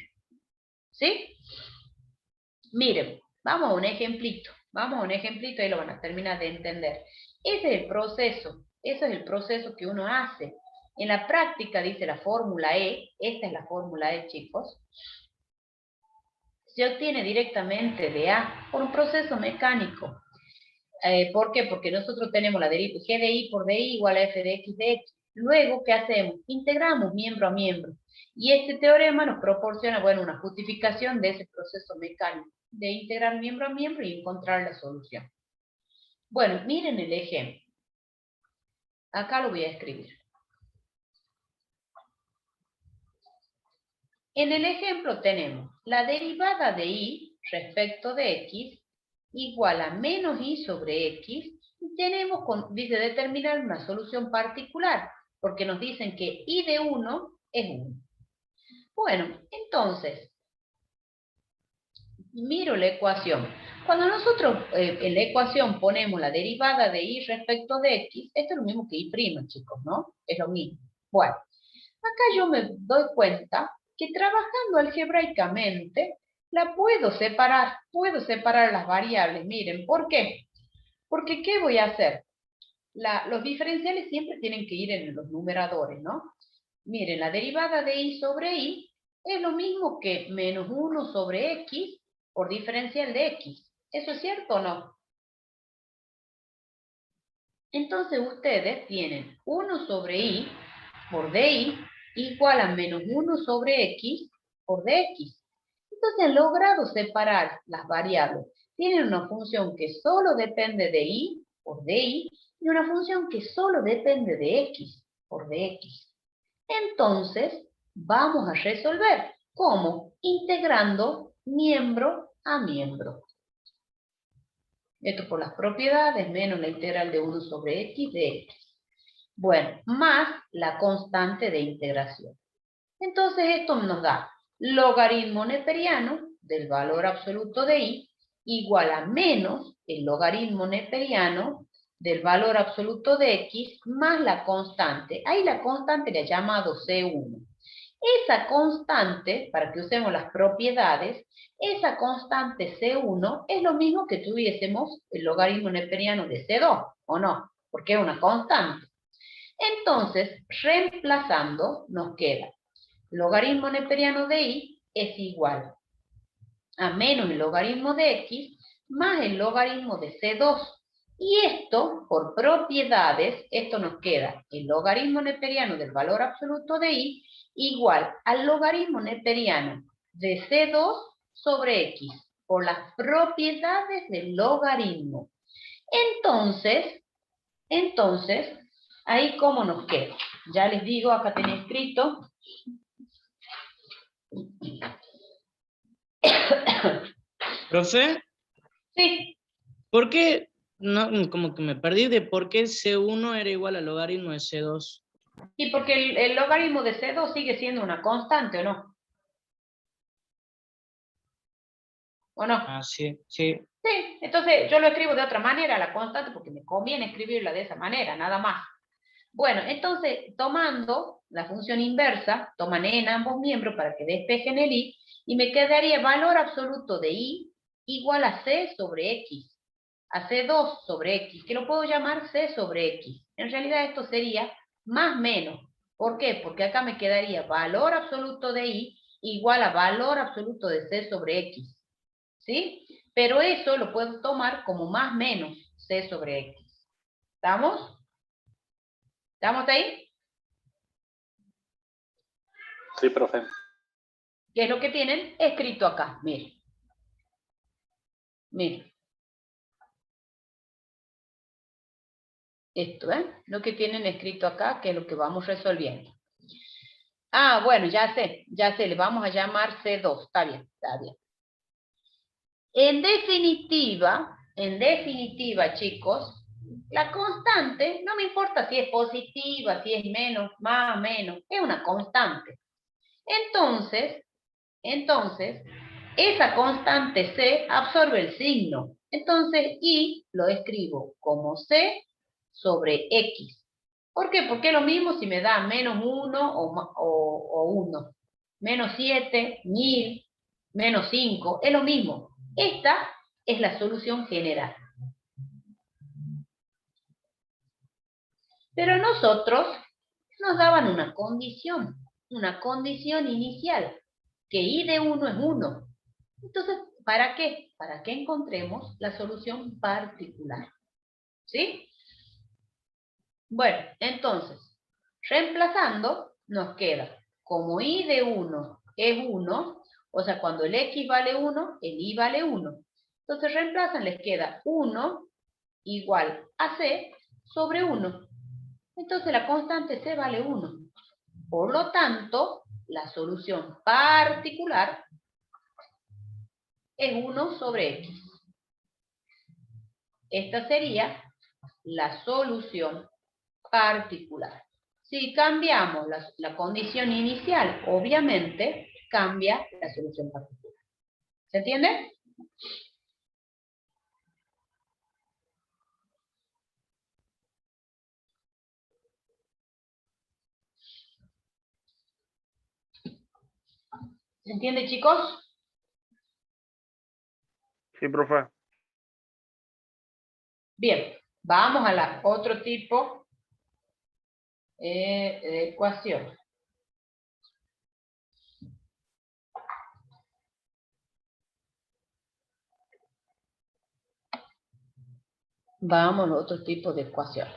¿Sí? Miren, vamos a un ejemplito. Ahí lo van a terminar de entender. Ese es el proceso que uno hace. En la práctica dice la fórmula E, esta es la fórmula E, chicos. Se obtiene directamente de A por un proceso mecánico. ¿Por qué? Porque nosotros tenemos la deriva g de y por de y igual a f de x. Luego, ¿qué hacemos? Integramos miembro a miembro. Y este teorema nos proporciona, bueno, una justificación de ese proceso mecánico, de integrar miembro a miembro y encontrar la solución. Bueno, miren el ejemplo. Acá lo voy a escribir. En el ejemplo tenemos la derivada de y respecto de x igual a menos y sobre x, y tenemos, dice, determinar una solución particular, porque nos dicen que y de 1 es 1. Bueno, entonces, miro la ecuación. Cuando nosotros en la ecuación ponemos la derivada de y respecto de x, esto es lo mismo que y', chicos, ¿no? Es lo mismo. Bueno, acá yo me doy cuenta que trabajando algebraicamente, la puedo separar las variables. Miren, ¿por qué? Porque, ¿qué voy a hacer? Los diferenciales siempre tienen que ir en los numeradores, ¿no? Miren, la derivada de y sobre y es lo mismo que menos 1 sobre x por diferencial de x. ¿Eso es cierto o no? Entonces ustedes tienen 1 sobre y por di igual a menos 1 sobre x por dx. Entonces han logrado separar las variables. Tienen una función que solo depende de y por di y una función que solo depende de x por dx. Entonces, vamos a resolver. ¿Cómo? Integrando miembro a miembro. Esto por las propiedades menos la integral de 1 sobre x de x. Bueno, más la constante de integración. Entonces esto nos da logaritmo neperiano del valor absoluto de y igual a menos el logaritmo neperiano del valor absoluto de x más la constante. Ahí la constante le he llamado C1. Esa constante, para que usemos las propiedades, esa constante C1 es lo mismo que tuviésemos el logaritmo neperiano de C2, ¿o no? Porque es una constante. Entonces, reemplazando, nos queda logaritmo neperiano de y es igual a menos el logaritmo de x más el logaritmo de C2. Y esto, por propiedades, esto nos queda el logaritmo neperiano del valor absoluto de y igual al logaritmo neperiano de C2 sobre x, por las propiedades del logaritmo. Entonces, ahí cómo nos queda. Ya les digo, acá tenía escrito. Profe, Sí, ¿por qué? No, como que me perdí de por qué C1 era igual al logaritmo de C2. y porque el logaritmo de C2 sigue siendo una constante, ¿o no? ¿O no? Ah, sí, sí. Sí, entonces yo lo escribo de otra manera, la constante, porque me conviene escribirla de esa manera, nada más. Bueno, entonces, tomando la función inversa, toman en ambos miembros para que despejen el y, y me quedaría valor absoluto de y igual a c sobre x, a c2 sobre x, que lo puedo llamar c sobre x. En realidad esto sería más menos. ¿Por qué? Porque acá me quedaría valor absoluto de y igual a valor absoluto de c sobre x. ¿Sí? Pero eso lo puedo tomar como más menos c sobre x. ¿Estamos? ¿Estamos ahí? Sí, profe. ¿Qué es lo que tienen escrito acá? Miren. Miren. Esto, ¿eh? Lo que tienen escrito acá, que es lo que vamos resolviendo. Ah, bueno, ya sé, le vamos a llamar C2. Está bien, está bien. En definitiva, chicos, la constante, no me importa si es positiva, si es menos, más, menos, es una constante. Entonces, esa constante C absorbe el signo. Entonces, y lo escribo como C sobre X. ¿Por qué? Porque es lo mismo si me da menos 1 o 1. Menos 7, 1000, menos 5, es lo mismo. Esta es la solución general. Pero nosotros nos daban una condición inicial, que y de 1 es 1. Entonces, ¿para qué? Para que encontremos la solución particular. ¿Sí? Bueno, entonces, reemplazando, nos queda, como y de 1 es 1, o sea, cuando el x vale 1, el y vale 1. Entonces reemplazan, les queda 1 igual a c sobre 1. Entonces la constante c vale 1. Por lo tanto, la solución particular es 1 sobre x. Esta sería la solución particular. Si cambiamos la condición inicial, obviamente cambia la solución particular. ¿Se entiende? ¿Se entiende, chicos? Sí, profe. Bien, vamos a la otro tipo de ecuación. Vamos al otro tipo de ecuación.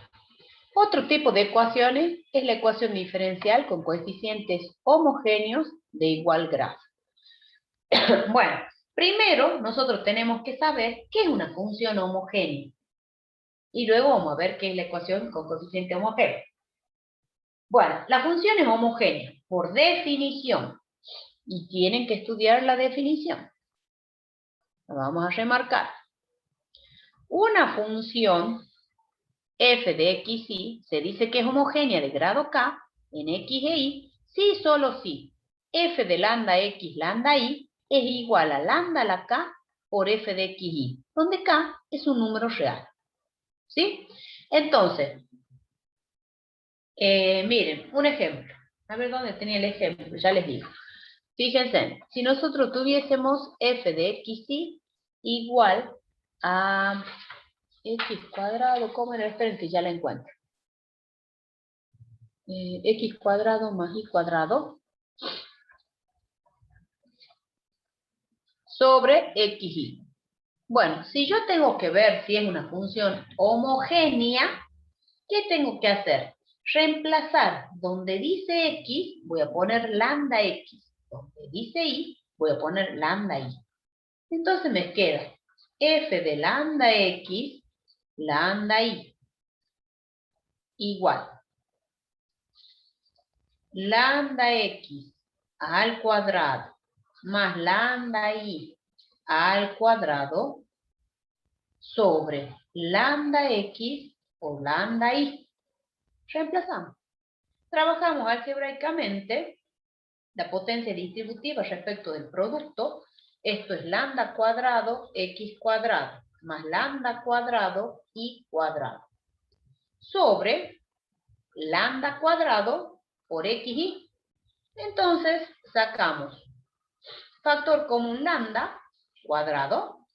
Otro tipo de ecuaciones es la ecuación diferencial con coeficientes homogéneos de igual grado. Bueno, primero nosotros tenemos que saber qué es una función homogénea. Y luego vamos a ver qué es la ecuación con coeficiente homogéneo. Bueno, la función es homogénea por definición. Y tienen que estudiar la definición. Lo vamos a remarcar. Una función f de x, y se dice que es homogénea de grado k en x e y, si solo si f de lambda x lambda y es igual a lambda a la k por f de x y, donde k es un número real. ¿Sí? Entonces, miren, un ejemplo. A ver dónde tenía el ejemplo, ya les digo. Fíjense, si nosotros tuviésemos f de x y igual a x cuadrado, ¿cómo era? Esperen que ya la encuentro. X cuadrado más y cuadrado sobre xy. Bueno, si yo tengo que ver si es una función homogénea, ¿qué tengo que hacer? Reemplazar donde dice x, voy a poner lambda x. Donde dice y, voy a poner lambda y. Entonces me queda f de lambda x, lambda y, igual lambda x al cuadrado más lambda y al cuadrado sobre lambda x o lambda y. Reemplazamos. Trabajamos algebraicamente la potencia distributiva respecto del producto. Esto es lambda cuadrado x cuadrado más lambda cuadrado y cuadrado sobre lambda cuadrado por xy. Entonces sacamos factor común lambda cuadrado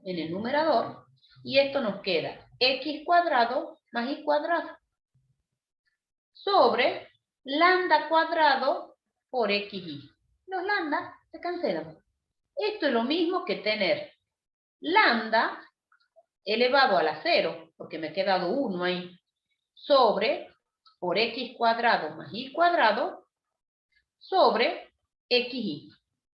en el numerador y esto nos queda x cuadrado más y cuadrado sobre lambda cuadrado por xy. Los lambda se cancelan. Esto es lo mismo que tener lambda elevado a la 0, porque me ha quedado 1 ahí, sobre por x cuadrado más y cuadrado sobre xy.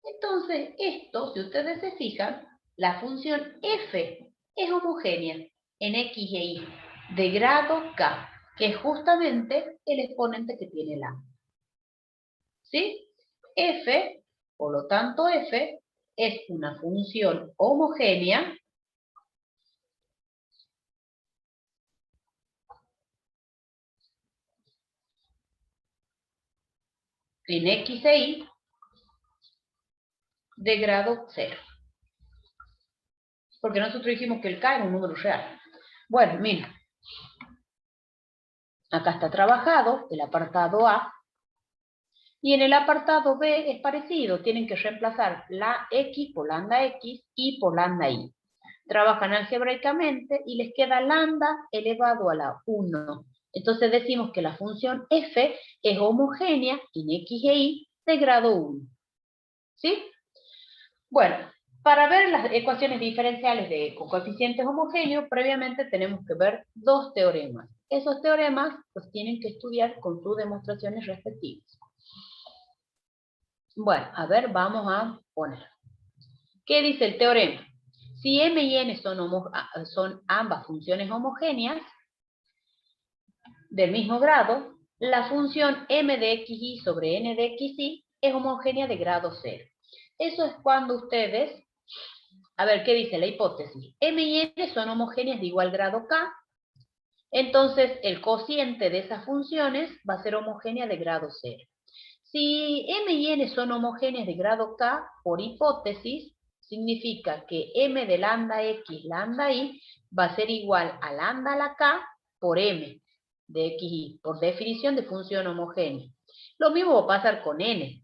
Entonces, esto, si ustedes se fijan, la función f es homogénea en x e y de grado k, que es justamente el exponente que tiene lambda. ¿Sí? F, por lo tanto, f es una función homogénea en x e y de grado 0. Porque nosotros dijimos que el k era un número real. Bueno, mira. Acá está trabajado el apartado A. Y en el apartado B es parecido. Tienen que reemplazar la x por lambda x y por lambda y. Trabajan algebraicamente y les queda lambda elevado a la 1. Entonces decimos que la función f es homogénea en x e y de grado 1. ¿Sí? Bueno, para ver las ecuaciones diferenciales con coeficientes homogéneos, previamente tenemos que ver dos teoremas. Esos teoremas los tienen que estudiar con sus demostraciones respectivas. Bueno, a ver, vamos a poner. ¿Qué dice el teorema? Si m y n son ambas funciones homogéneas del mismo grado, la función m de xy sobre n de xy es homogénea de grado 0. Eso es cuando ustedes, a ver, ¿qué dice la hipótesis? M y n son homogéneas de igual grado k, entonces el cociente de esas funciones va a ser homogénea de grado 0. Si m y n son homogéneas de grado k, por hipótesis, significa que m de lambda x lambda y va a ser igual a lambda a la k por m de xy, por definición de función homogénea. Lo mismo va a pasar con n.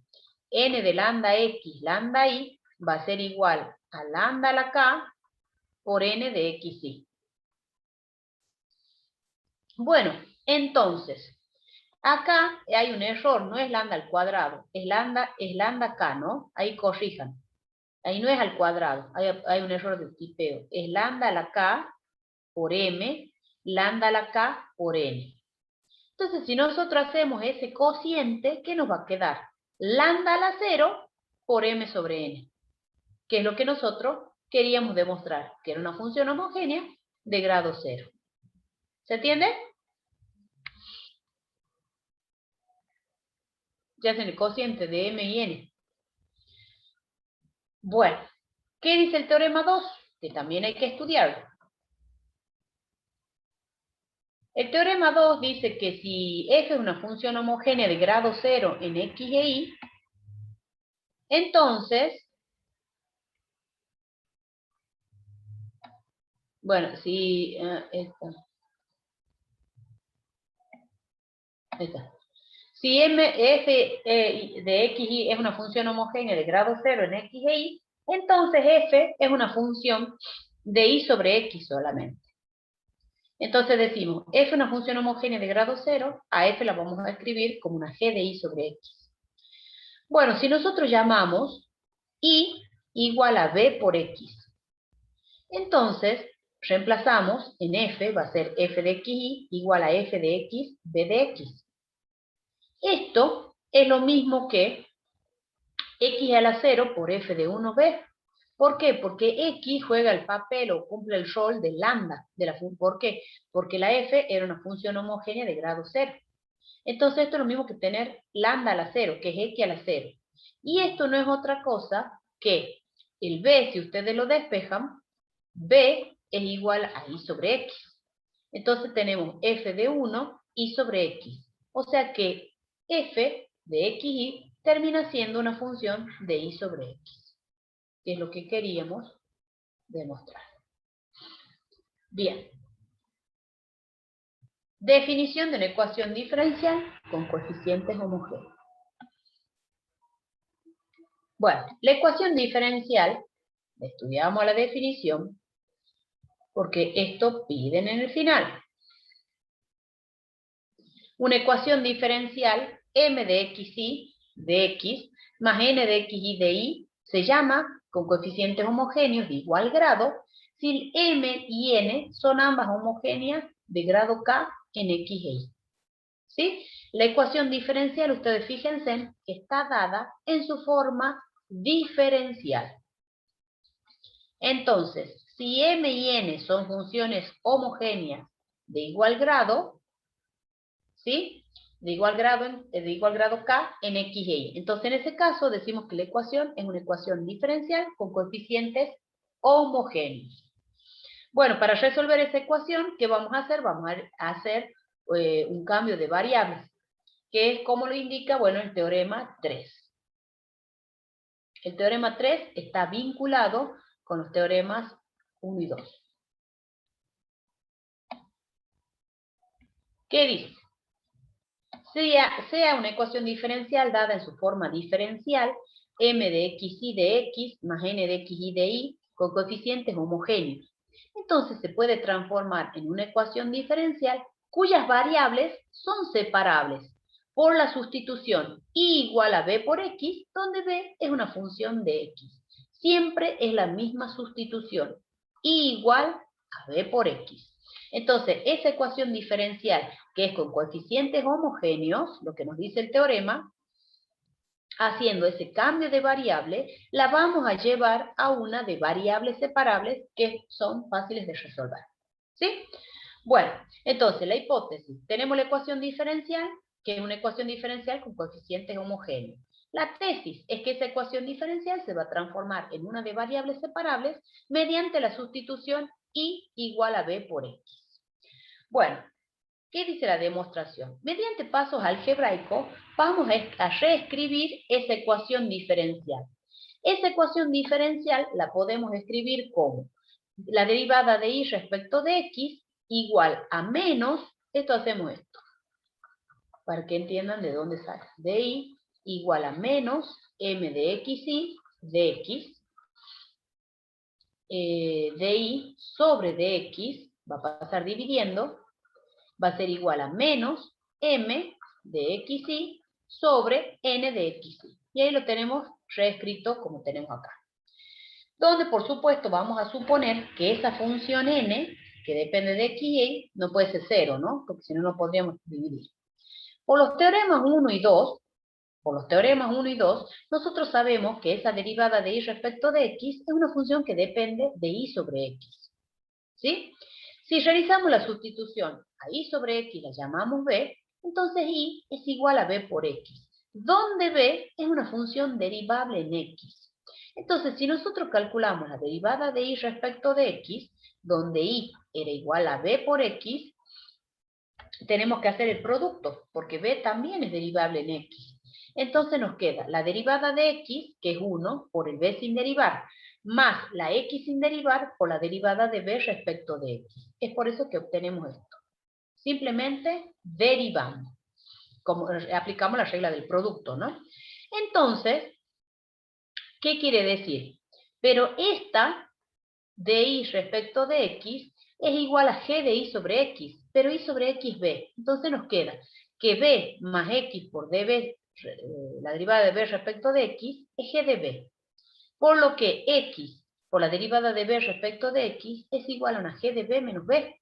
N de lambda x lambda y va a ser igual a lambda a la k por n de xy. Bueno, entonces, acá hay un error, no es lambda al cuadrado, es lambda k, ¿no? Ahí corrijan. Ahí no es al cuadrado, hay un error de tipeo. Es lambda a la k por m, lambda a la k por n. Entonces, si nosotros hacemos ese cociente, ¿qué nos va a quedar? Lambda a la 0 por m sobre n, que es lo que nosotros queríamos demostrar, que era una función homogénea de grado 0. ¿Se entiende? Ya hacen el cociente de m y n. Bueno, ¿qué dice el teorema 2? Que también hay que estudiarlo. El teorema 2 dice que si f es una función homogénea de grado 0 en x e y, entonces, bueno, si si f de x y es una función homogénea de grado 0 en x e y, entonces f es una función de y sobre x solamente. Entonces decimos, f es una función homogénea de grado 0, a f la vamos a escribir como una g de y sobre x. Bueno, si nosotros llamamos y igual a b por x, entonces reemplazamos en f, va a ser f de xy igual a f de x, b de x. Esto es lo mismo que x a la 0 por f de 1b. ¿Por qué? Porque x juega el papel o cumple el rol de lambda. ¿Por qué? Porque la f era una función homogénea de grado 0. Entonces esto es lo mismo que tener lambda a la 0, que es x a la 0. Y esto no es otra cosa que el b, si ustedes lo despejan, b es igual a y sobre x. Entonces tenemos f de 1 y sobre x. O sea que f de xy termina siendo una función de y sobre x, que es lo que queríamos demostrar. Bien. Definición de una ecuación diferencial con coeficientes homogéneos. Bueno, la ecuación diferencial, estudiamos la definición, porque esto piden en el final. Una ecuación diferencial, m de xy de x más n de xy de y, se llama con coeficientes homogéneos de igual grado si m y n son ambas homogéneas de grado k en x e y. ¿Sí? La ecuación diferencial, ustedes fíjense, que está dada en su forma diferencial. Entonces, si m y n son funciones homogéneas de igual grado, ¿sí? De igual grado k en x e y. Entonces, en ese caso, decimos que la ecuación es una ecuación diferencial con coeficientes homogéneos. Bueno, para resolver esa ecuación, ¿qué vamos a hacer? Vamos a hacer un cambio de variables, que es como lo indica, bueno, el teorema 3. El teorema 3 está vinculado con los teoremas 1 y 2. ¿Qué dice? Sea una ecuación diferencial dada en su forma diferencial, m de xy de x más n de xy de y, con coeficientes homogéneos. Entonces se puede transformar en una ecuación diferencial cuyas variables son separables por la sustitución y igual a b por x, donde b es una función de x. Siempre es la misma sustitución, y igual a b por x. Entonces, esa ecuación diferencial, que es con coeficientes homogéneos, lo que nos dice el teorema, haciendo ese cambio de variable, la vamos a llevar a una de variables separables que son fáciles de resolver. ¿Sí? Bueno, entonces la hipótesis, tenemos la ecuación diferencial, que es una ecuación diferencial con coeficientes homogéneos. La tesis es que esa ecuación diferencial se va a transformar en una de variables separables mediante la sustitución y igual a b por x. Bueno, ¿qué dice la demostración? Mediante pasos algebraicos vamos a reescribir esa ecuación diferencial. Esa ecuación diferencial la podemos escribir como la derivada de y respecto de x igual a menos, esto hacemos esto, para que entiendan de dónde sale, de y igual a menos m de xy de x, de y sobre dx, va a pasar dividiendo, va a ser igual a menos m de xy sobre n de xy. Y ahí lo tenemos reescrito como tenemos acá. Donde, por supuesto, vamos a suponer que esa función n, que depende de x y y, no puede ser 0, ¿no? Porque si no, no podríamos dividir. Por los teoremas 1 y 2, nosotros sabemos que esa derivada de y respecto de x es una función que depende de y sobre x. ¿Sí? Si realizamos la sustitución a y sobre x, la llamamos b, entonces y es igual a b por x, donde b es una función derivable en x. Entonces, si nosotros calculamos la derivada de y respecto de x, donde y era igual a b por x, tenemos que hacer el producto, porque b también es derivable en x. Entonces nos queda la derivada de x, que es 1, por el b sin derivar, más la x sin derivar por la derivada de b respecto de x. Es por eso que obtenemos esto. Simplemente derivando, como aplicamos la regla del producto, ¿no? Entonces, ¿qué quiere decir? Pero esta de y respecto de x es igual a g de y sobre x, pero y sobre x b. Entonces nos queda que b más x por db, la derivada de b respecto de x, es g de b. Por lo que x por la derivada de b respecto de x es igual a una g de b menos b.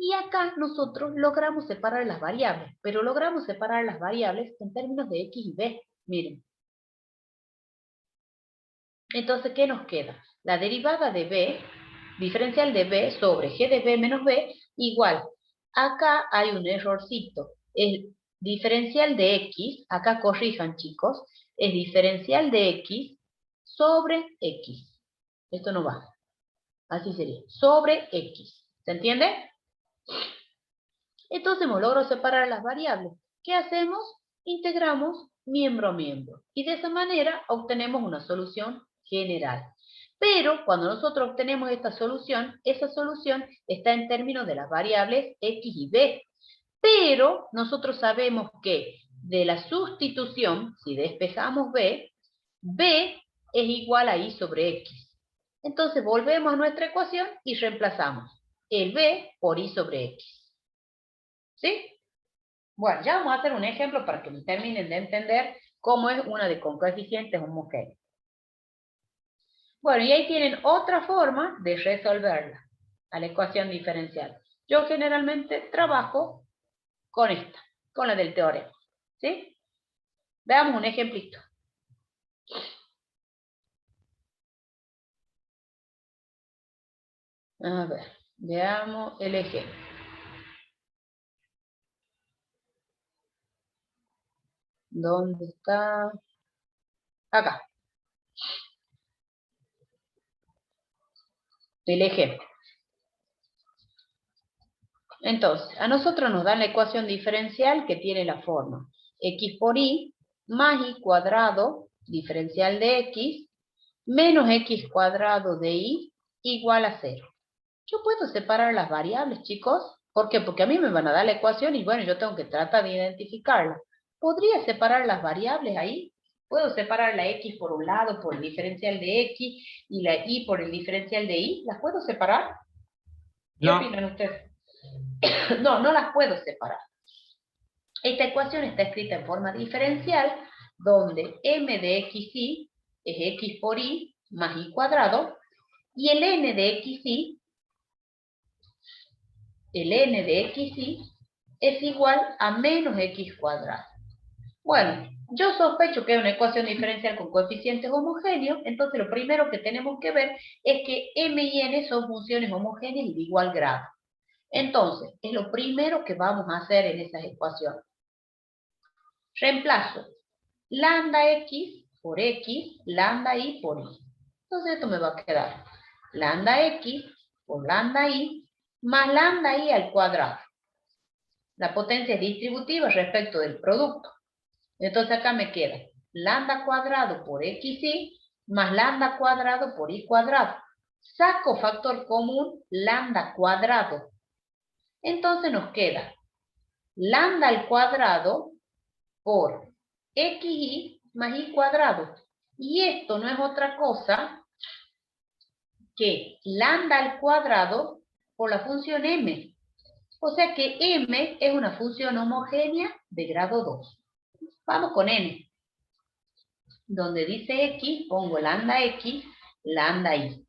Y acá nosotros logramos separar las variables, pero logramos separar las variables en términos de x y b. Miren. Entonces, ¿qué nos queda? La derivada de b, diferencial de b sobre g de b menos b, igual. Acá hay un errorcito. El diferencial de x, acá corrijan chicos, es diferencial de x sobre x. Esto no va. Así sería. Sobre x. ¿Se entiende? Entonces hemos logrado separar las variables. ¿Qué hacemos? Integramos miembro a miembro. Y de esa manera obtenemos una solución general. Pero cuando nosotros obtenemos esta solución, esa solución está en términos de las variables x y b. Pero nosotros sabemos que de la sustitución, si despejamos b, b es igual a y sobre x. Entonces volvemos a nuestra ecuación y reemplazamos el b por y sobre x. ¿Sí? Bueno, ya vamos a hacer un ejemplo para que me terminen de entender cómo es una de con coeficientes homogéneos. Bueno, y ahí tienen otra forma de resolverla, a la ecuación diferencial. Yo generalmente trabajo con esta, con la del teorema. ¿Sí? Veamos un ejemplito. A ver, veamos el ejemplo. ¿Dónde está? Acá. El ejemplo. Entonces, a nosotros nos dan la ecuación diferencial que tiene la forma x por y más y cuadrado diferencial de x menos x cuadrado de y igual a 0. Yo puedo separar las variables, chicos. ¿Por qué? Porque a mí me van a dar la ecuación y bueno, yo tengo que tratar de identificarla. ¿Podría separar las variables ahí? ¿Puedo separar la x por un lado por el diferencial de x y la y por el diferencial de y? ¿Las puedo separar? ¿Qué opinan ustedes? No, no las puedo separar. Esta ecuación está escrita en forma diferencial, donde m de xy es x por y más y cuadrado, y el n de xy es igual a menos x cuadrado. Bueno, yo sospecho que es una ecuación diferencial con coeficientes homogéneos, entonces lo primero que tenemos que ver es que m y n son funciones homogéneas y de igual grado. Entonces, es lo primero que vamos a hacer en esas ecuaciones. Reemplazo lambda x por x, lambda y por y. Entonces esto me va a quedar lambda x por lambda y más lambda y al cuadrado. La potencia es distributiva respecto del producto. Entonces acá me queda lambda cuadrado por xy más lambda cuadrado por i cuadrado. Saco factor común lambda cuadrado. Entonces nos queda lambda al cuadrado por xi más i cuadrado. Y esto no es otra cosa que lambda al cuadrado por la función m. O sea que m es una función homogénea de grado 2. Vamos con n. Donde dice x, pongo lambda x, lambda i.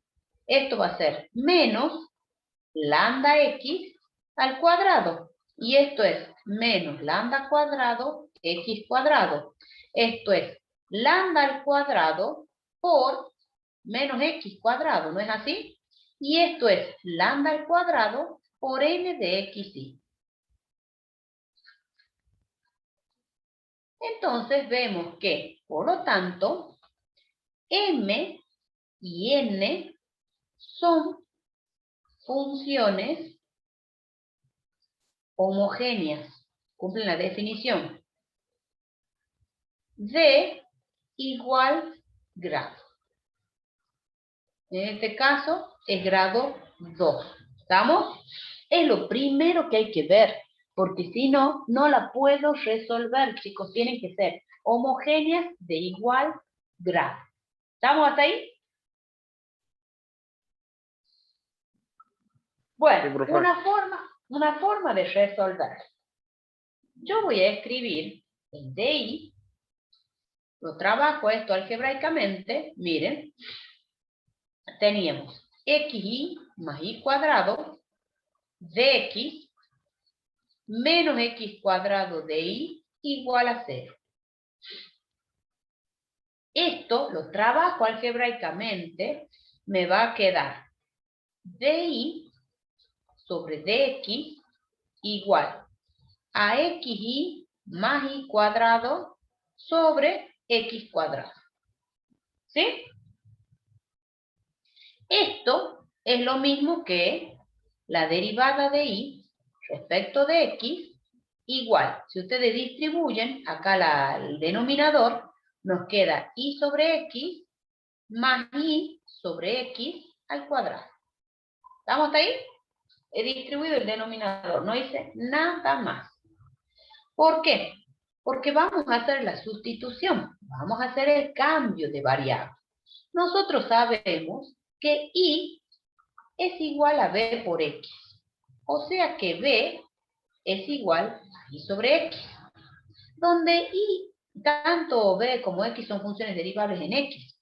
Esto va a ser menos lambda x al cuadrado. Y esto es menos lambda cuadrado x cuadrado. Esto es lambda al cuadrado por menos x cuadrado, ¿no es así? Y esto es lambda al cuadrado por n de xi. Entonces vemos que, por lo tanto, m y n son funciones homogéneas, cumplen la definición de igual grado. En este caso es grado 2. ¿Estamos? Es lo primero que hay que ver, porque si no, no la puedo resolver, chicos. Tienen que ser homogéneas de igual grado. ¿Estamos hasta ahí? Bueno, Sí, una forma de resolver. Yo voy a escribir el DI, lo trabajo esto algebraicamente, miren, teníamos xi más i cuadrado de x menos x cuadrado de i igual a 0. Esto lo trabajo algebraicamente, me va a quedar di sobre dx igual a xi más i cuadrado sobre x cuadrado. ¿Sí? Esto es lo mismo que la derivada de i respecto de x igual. Si ustedes distribuyen acá el denominador, nos queda i sobre x más i sobre x al cuadrado. ¿Estamos hasta ahí? He distribuido el denominador, no hice nada más. ¿Por qué? Porque vamos a hacer la sustitución, vamos a hacer el cambio de variable. Nosotros sabemos que i es igual a b por x. O sea que b es igual a i sobre x. Donde i, tanto b como x son funciones derivables en x.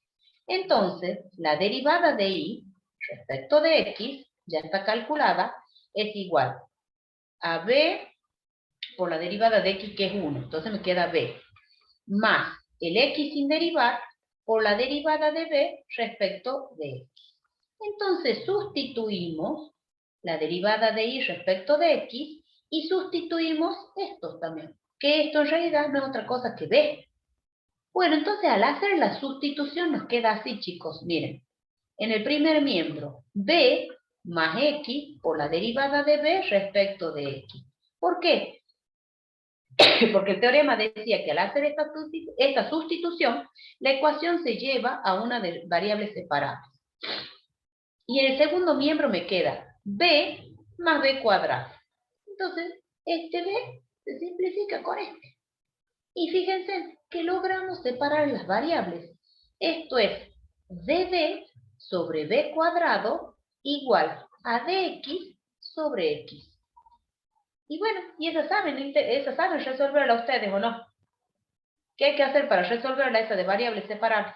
Entonces, la derivada de i respecto de x, ya está calculada, es igual a b por la derivada de x, que es 1. Entonces me queda b, más el x sin derivar por la derivada de b respecto de x. Entonces sustituimos la derivada de y respecto de x y sustituimos estos también, que esto en realidad no es otra cosa que b. Bueno, entonces al hacer la sustitución nos queda así, chicos, miren. En el primer miembro, b más x por la derivada de b respecto de x. ¿Por qué? Porque el teorema decía que al hacer esta sustitución, la ecuación se lleva a una de variables separadas. Y en el segundo miembro me queda b más b cuadrado. Entonces, este b se simplifica con este. Y fíjense que logramos separar las variables. Esto es db sobre b cuadrado igual a dx sobre x. Y bueno, y esa saben resolverla ustedes, ¿o no? ¿Qué hay que hacer para resolverla esa de variables separables?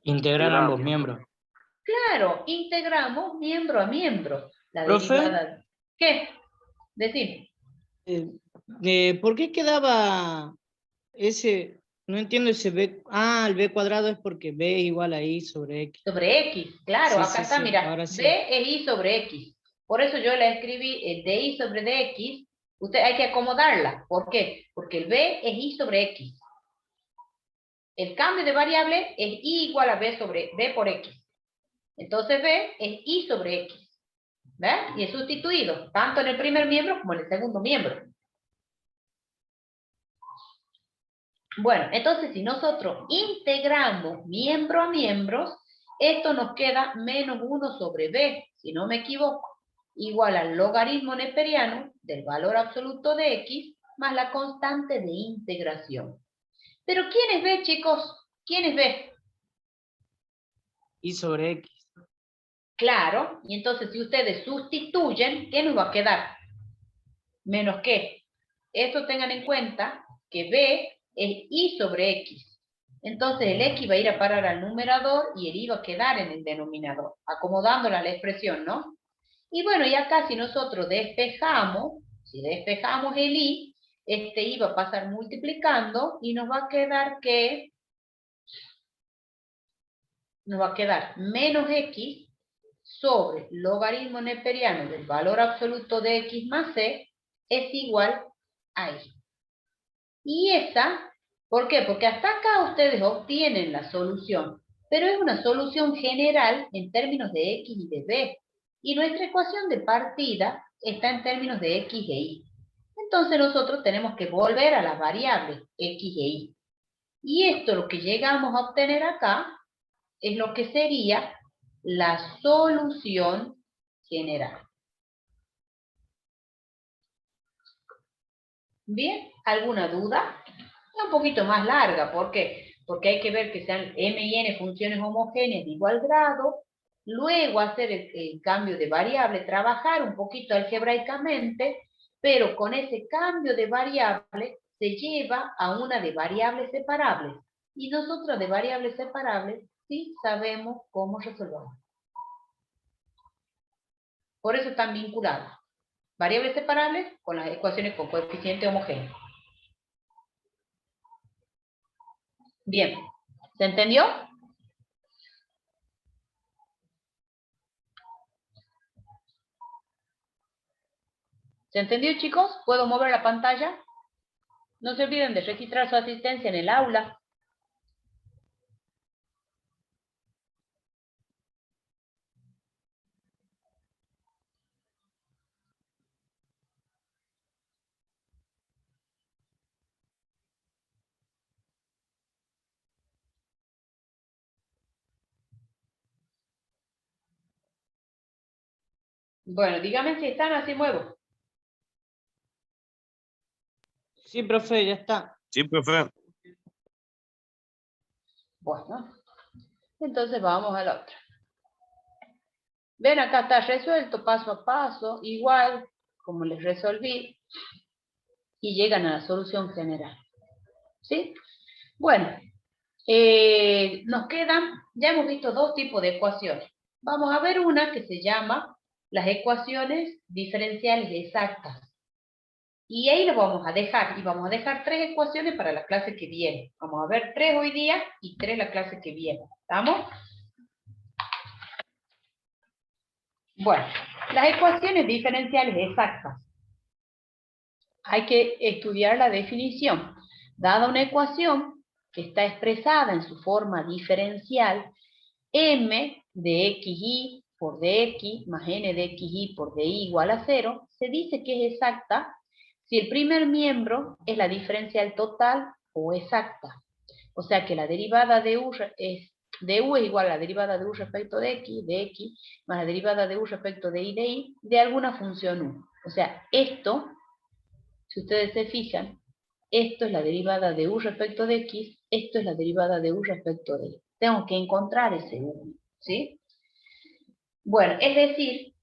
Integrar ambos miembros. Claro, integramos miembro a miembro. La Profe, derivada. ¿Qué? Decime. ¿por qué quedaba ese? No entiendo ese b. Ah, el b cuadrado es porque b es igual a i sobre x. Sobre x, claro, Sí, acá sí, está, sí, mira. ahora sí. B es y sobre x. Por eso yo la escribí el de y sobre dx. Usted hay que acomodarla. ¿Por qué? Porque el b es y sobre x. El cambio de variable es y igual a b sobre b por x. Entonces b es y sobre x. ¿Ves? Y es sustituido, tanto en el primer miembro como en el segundo miembro. Bueno, entonces si nosotros integramos miembro a miembros, esto nos queda menos 1 sobre b, si no me equivoco, igual al logaritmo neperiano del valor absoluto de x más la constante de integración. Pero ¿quién es b, chicos? ¿Quién es b? Y sobre X. Claro, y entonces si ustedes sustituyen, ¿qué nos va a quedar? Menos qué. Esto tengan en cuenta que b es y sobre x. Entonces el x va a ir a parar al numerador y el y va a quedar en el denominador, acomodándola a la expresión, ¿no? Y bueno, y acá si nosotros despejamos, si despejamos el y, este y va a pasar multiplicando y nos va a quedar que, nos va a quedar menos x sobre logaritmo neperiano del valor absoluto de x más c es igual a y. Y esa, ¿por qué? Porque hasta acá ustedes obtienen la solución, pero es una solución general en términos de x y de b. Y nuestra ecuación de partida está en términos de x e y. Entonces nosotros tenemos que volver a las variables x e y. Y esto, lo que llegamos a obtener acá, es lo que sería la solución general. ¿Bien? ¿Alguna duda? Es un poquito más larga, ¿por qué? Porque hay que ver que sean m y n funciones homogéneas de igual grado, luego hacer el cambio de variable, trabajar un poquito algebraicamente, pero con ese cambio de variable se lleva a una de variables separables. Y nosotros de variables separables sí sabemos cómo resolverlas. Por eso están vinculadas. Variables separables con las ecuaciones con coeficiente homogéneo. Bien, ¿se entendió? ¿Se entendió, chicos? ¿Puedo mover la pantalla? No se olviden de registrar su asistencia en el aula. Bueno, díganme si están, así muevo. Sí, profe, ya está. Sí, profe. Bueno, entonces vamos a la otra. Ven, acá está resuelto paso a paso, igual como les resolví, y llegan a la solución general. ¿Sí? Bueno, nos quedan, ya hemos visto dos tipos de ecuaciones. Vamos a ver una que se llama las ecuaciones diferenciales exactas. Y ahí lo vamos a dejar, y vamos a dejar 3 ecuaciones para la clase que viene. Vamos a ver 3 hoy día y 3 la clase que viene. ¿Estamos? Bueno, las ecuaciones diferenciales exactas. Hay que estudiar la definición. Dada una ecuación que está expresada en su forma diferencial, m de xy por dx más n de xy por dy igual a 0, se dice que es exacta si el primer miembro es la diferencial total o exacta. O sea que la derivada de u es igual a la derivada de u respecto de x, más la derivada de u respecto de y, de alguna función u. O sea, esto, si ustedes se fijan, esto es la derivada de u respecto de x, esto es la derivada de u respecto de y. Tengo que encontrar ese u, ¿sí? Bueno, es decir,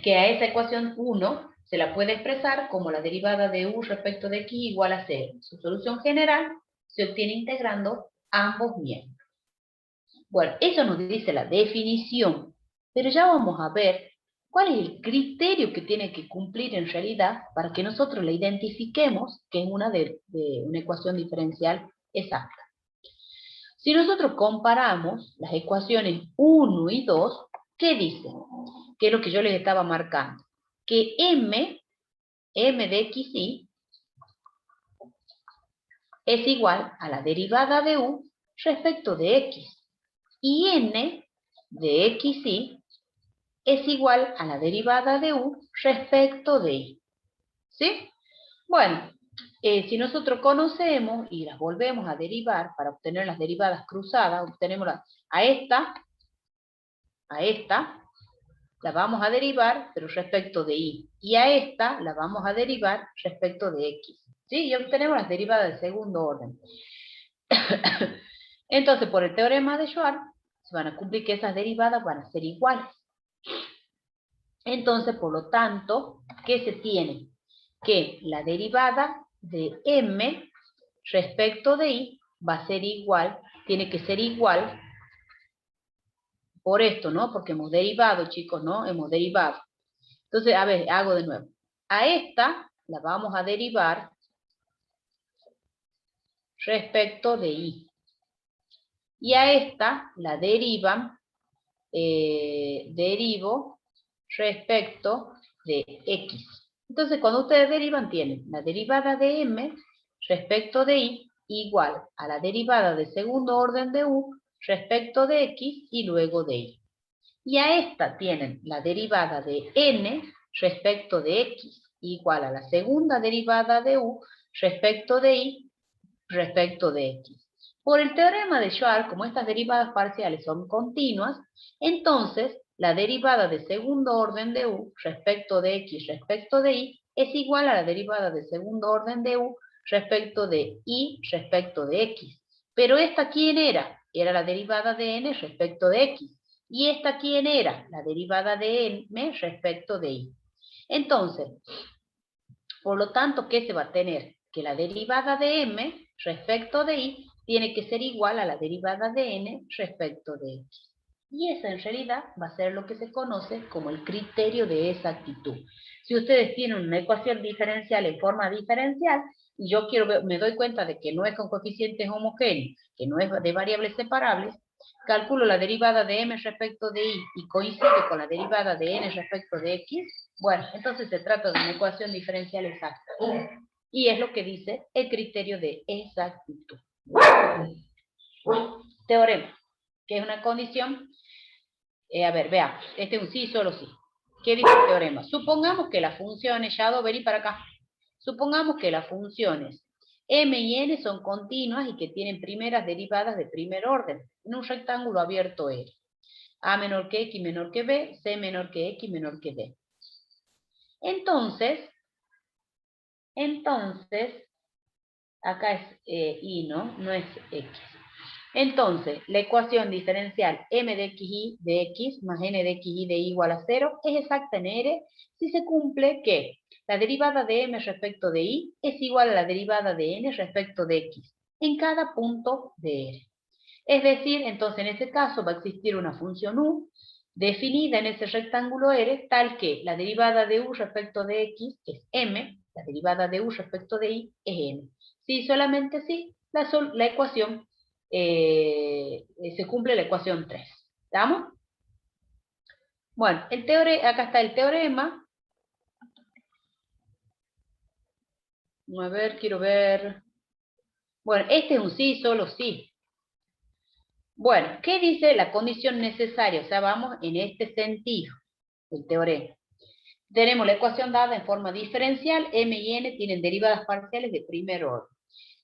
que a esa ecuación 1 se la puede expresar como la derivada de u respecto de x igual a 0. Su solución general se obtiene integrando ambos miembros. Bueno, eso nos dice la definición, pero ya vamos a ver cuál es el criterio que tiene que cumplir en realidad para que nosotros la identifiquemos que es una ecuación diferencial exacta. Si nosotros comparamos las ecuaciones 1 y 2, ¿qué dicen? Que es lo que yo les estaba marcando. Que m de xy, es igual a la derivada de u respecto de x. Y n de xy es igual a la derivada de u respecto de y. ¿Sí? Bueno, si nosotros conocemos y las volvemos a derivar para obtener las derivadas cruzadas, obtenemos a esta, la vamos a derivar, pero respecto de y. Y a esta la vamos a derivar respecto de x. ¿Sí? Y obtenemos las derivadas de segundo orden. Entonces, por el teorema de Schwarz, se van a cumplir que esas derivadas van a ser iguales. Entonces, por lo tanto, ¿qué se tiene? Que la derivada de m respecto de y va a ser igual, tiene que ser igual por esto, ¿no? Porque hemos derivado, chicos, ¿no? Hemos derivado. Entonces, a ver, hago de nuevo. A esta la vamos a derivar respecto de y. Y a esta la derivo respecto de x. Entonces, cuando ustedes derivan, tienen la derivada de m respecto de y igual a la derivada de segundo orden de u respecto de x y luego de y. Y a esta tienen la derivada de n respecto de x igual a la segunda derivada de u respecto de y respecto de x. Por el teorema de Schwarz, como estas derivadas parciales son continuas, entonces la derivada de segundo orden de u respecto de x respecto de y es igual a la derivada de segundo orden de u respecto de y respecto de x. Pero esta, ¿quién era? Era la derivada de n respecto de x. ¿Y esta quién era? La derivada de m respecto de y. Entonces, por lo tanto, ¿qué se va a tener? Que la derivada de m respecto de y tiene que ser igual a la derivada de n respecto de x. Y esa en realidad va a ser lo que se conoce como el criterio de exactitud. Si ustedes tienen una ecuación diferencial en forma diferencial, y yo me doy cuenta de que no es con coeficientes homogéneos, que no es de variables separables, calculo la derivada de m respecto de y coincide con la derivada de n respecto de x, bueno, entonces se trata de una ecuación diferencial exacta. Y es lo que dice el criterio de exactitud. Teorema, que es una condición. A ver, veamos, este es un sí, solo sí. ¿Qué dice el teorema? Supongamos que las funciones, Shadow, vení para acá. Supongamos que las funciones m y n son continuas y que tienen primeras derivadas de primer orden, en un rectángulo abierto R. A menor que x menor que b, c menor que x menor que d. Entonces, acá es y, ¿no? No es x. Entonces, la ecuación diferencial m de xy de x más n de xy de y igual a 0 es exacta en R si se cumple que la derivada de m respecto de y es igual a la derivada de n respecto de x en cada punto de R. Es decir, entonces en ese caso va a existir una función u definida en ese rectángulo R tal que la derivada de u respecto de x es m, la derivada de u respecto de y es n. Si solamente sí, la ecuación se cumple la ecuación 3. ¿Estamos? Bueno, acá está el teorema. A ver, quiero ver. Bueno, este es un sí, solo sí. Bueno, ¿qué dice la condición necesaria? O sea, vamos en este sentido, el teorema. Tenemos la ecuación dada en forma diferencial, m y n tienen derivadas parciales de primer orden.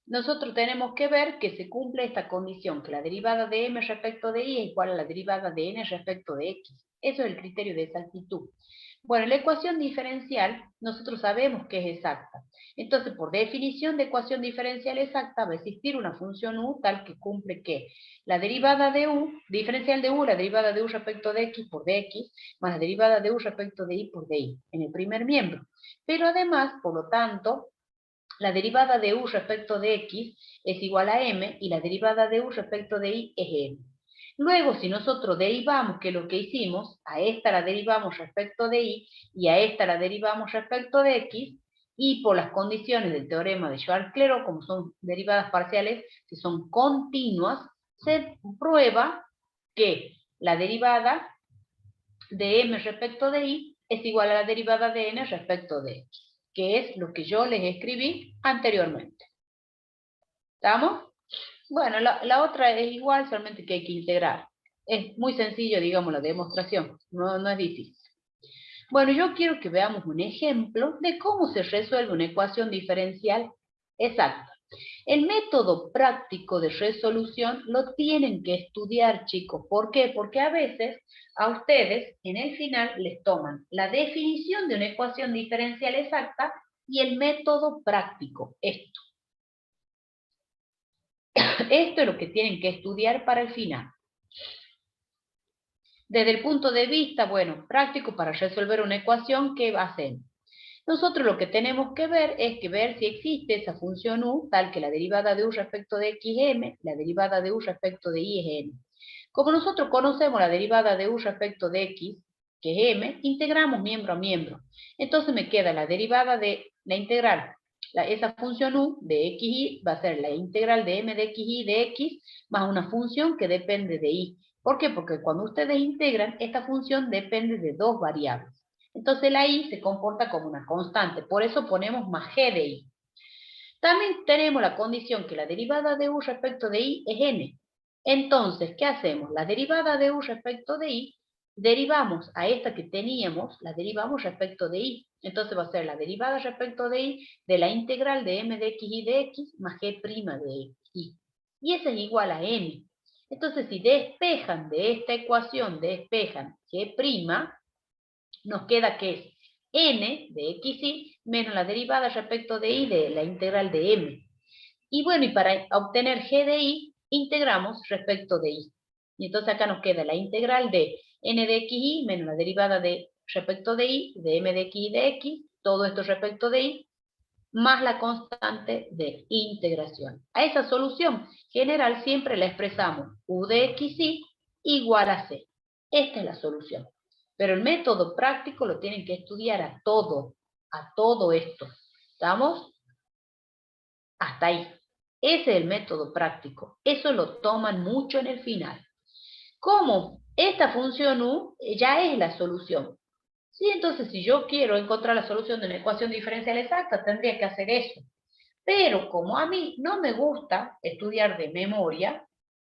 Nosotros tenemos que ver que se cumple esta condición, que la derivada de m respecto de y es igual a la derivada de n respecto de x. Eso es el criterio de exactitud. Bueno, la ecuación diferencial, nosotros sabemos que es exacta. Entonces, por definición de ecuación diferencial exacta, va a existir una función u tal que cumple que la derivada de u, diferencial de u, la derivada de u respecto de x por dx, más la derivada de u respecto de y por dy, en el primer miembro. Pero además, por lo tanto, la derivada de u respecto de x es igual a m y la derivada de u respecto de y es m. Luego, si nosotros derivamos, que es lo que hicimos, a esta la derivamos respecto de y a esta la derivamos respecto de x, y por las condiciones del teorema de Schwarz-Clairaut, como son derivadas parciales que son continuas, se prueba que la derivada de m respecto de y es igual a la derivada de n respecto de x, que es lo que yo les escribí anteriormente. ¿Estamos? Bueno, la otra es igual, solamente que hay que integrar. Es muy sencillo, digamos, la demostración, no es difícil. Bueno, yo quiero que veamos un ejemplo de cómo se resuelve una ecuación diferencial Exacto. El método práctico de resolución lo tienen que estudiar, chicos. ¿Por qué? Porque a veces a ustedes en el final les toman la definición de una ecuación diferencial exacta y el método práctico, esto. Esto es lo que tienen que estudiar para el final. Desde el punto de vista, bueno, práctico para resolver una ecuación, ¿qué va a hacer? Nosotros lo que tenemos que ver es ver si existe esa función u, tal que la derivada de u respecto de x es m, la derivada de u respecto de y es n. Como nosotros conocemos la derivada de u respecto de x, que es m, integramos miembro a miembro. Entonces me queda la derivada de la integral. Esa función u de xy va a ser la integral de m de xy de x más una función que depende de y. ¿Por qué? Porque cuando ustedes integran, esta función depende de dos variables. Entonces la y se comporta como una constante, por eso ponemos más g de y. También tenemos la condición que la derivada de u respecto de y es n. Entonces, ¿qué hacemos? La derivada de u respecto de y, derivamos a esta que teníamos, la derivamos respecto de y. Entonces va a ser la derivada respecto de y de la integral de m de x y de x más g' de y. Y esa es igual a n. Entonces, si despejan de esta ecuación, despejan g', nos queda que es n de xy menos la derivada respecto de y de la integral de m. Y bueno, y para obtener g de y, integramos respecto de y. Y entonces acá nos queda la integral de n de xy menos la derivada de respecto de y, de m de x y de x, todo esto respecto de y, más la constante de integración. A esa solución general siempre la expresamos u de xy igual a c. Esta es la solución. Pero el método práctico lo tienen que estudiar a todo esto. ¿Estamos? Hasta ahí. Ese es el método práctico. Eso lo toman mucho en el final. ¿Cómo? Esta función u ya es la solución. Sí, entonces si yo quiero encontrar la solución de una ecuación diferencial exacta, tendría que hacer eso. Pero como a mí no me gusta estudiar de memoria,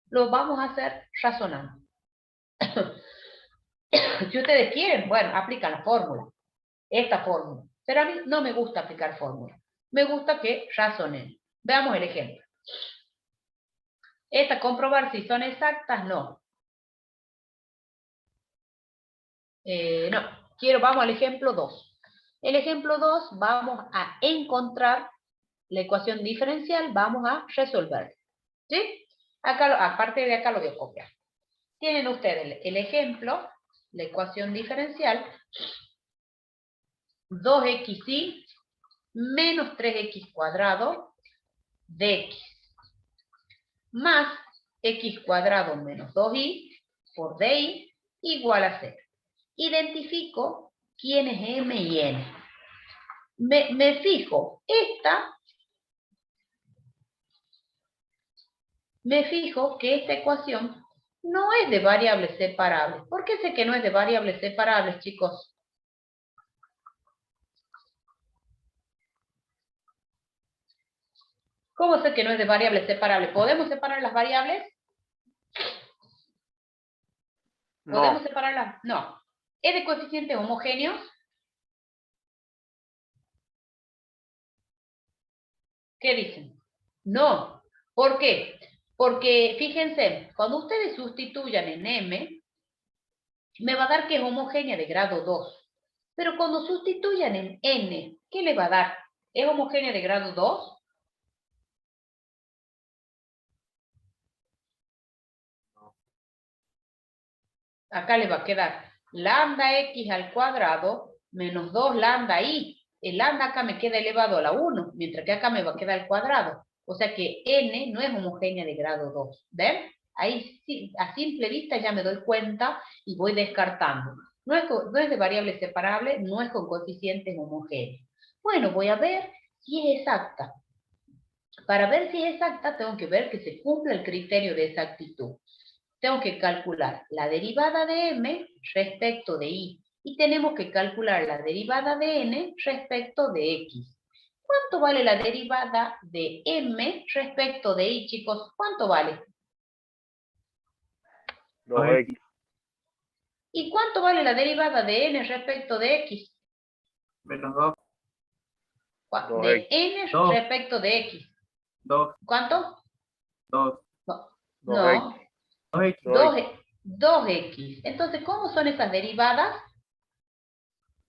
lo vamos a hacer razonando. Si ustedes quieren, bueno, aplican la fórmula, esta fórmula. Pero a mí no me gusta aplicar fórmula. Me gusta que razonen. Veamos el ejemplo. Esta comprobar si son exactas, no. No, vamos al ejemplo 2. El ejemplo 2 vamos a encontrar la ecuación diferencial, vamos a resolver. ¿Sí? Acá, aparte de acá lo voy a copiar. Tienen ustedes el ejemplo, la ecuación diferencial, 2xy menos 3x cuadrado de x más x cuadrado menos 2y por dy igual a 0. Identifico quién es m y n. Me fijo, que esta ecuación no es de variables separables. ¿Por qué sé que no es de variables separables, chicos? ¿Cómo sé que no es de variables separables? ¿Podemos separar las variables? ¿Podemos separarlas? No. ¿Es de coeficientes homogéneos? ¿Qué dicen? No. ¿Por qué? Porque, fíjense, cuando ustedes sustituyan en m, me va a dar que es homogénea de grado 2. Pero cuando sustituyan en n, ¿qué le va a dar? ¿Es homogénea de grado 2? Acá le va a quedar lambda x al cuadrado menos 2 lambda y. El lambda acá me queda elevado a la 1, mientras que acá me va a quedar al cuadrado. O sea que n no es homogénea de grado 2. ¿Ven? Ahí sí, a simple vista ya me doy cuenta y voy descartando. No es de variables separables, no es con coeficientes homogéneos. Bueno, voy a ver si es exacta. Para ver si es exacta, tengo que ver que se cumple el criterio de exactitud. Tengo que calcular la derivada de m respecto de y. Y tenemos que calcular la derivada de n respecto de x. ¿Cuánto vale la derivada de m respecto de y, chicos? ¿Cuánto vale? 2x. ¿Y cuánto vale la derivada de n respecto de x? Menos 2. De n Dos. respecto de x. 2, ¿Cuánto? 2, No. 2x. 2x, 2x. Entonces, ¿cómo son esas derivadas?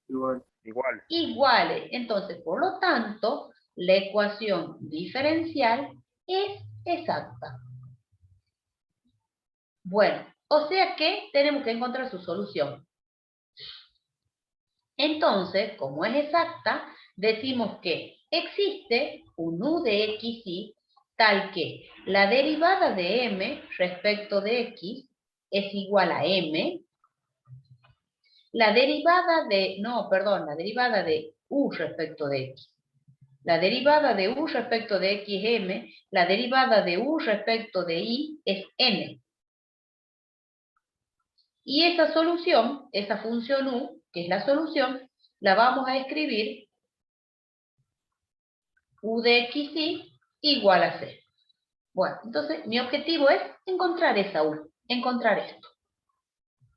igual. Igual. Iguales. Entonces, por lo tanto, la ecuación diferencial es exacta. Bueno, o sea que tenemos que encontrar su solución. Entonces, como es exacta, decimos que existe un u de x y tal que la derivada de m respecto de x es igual a m. La derivada de, la derivada de u respecto de x. La derivada de u respecto de x es m. La derivada de u respecto de y es n. Y esa solución, esa función u, que es la solución, la vamos a escribir u de x y igual a c. Bueno, entonces mi objetivo es encontrar esa u, encontrar esto.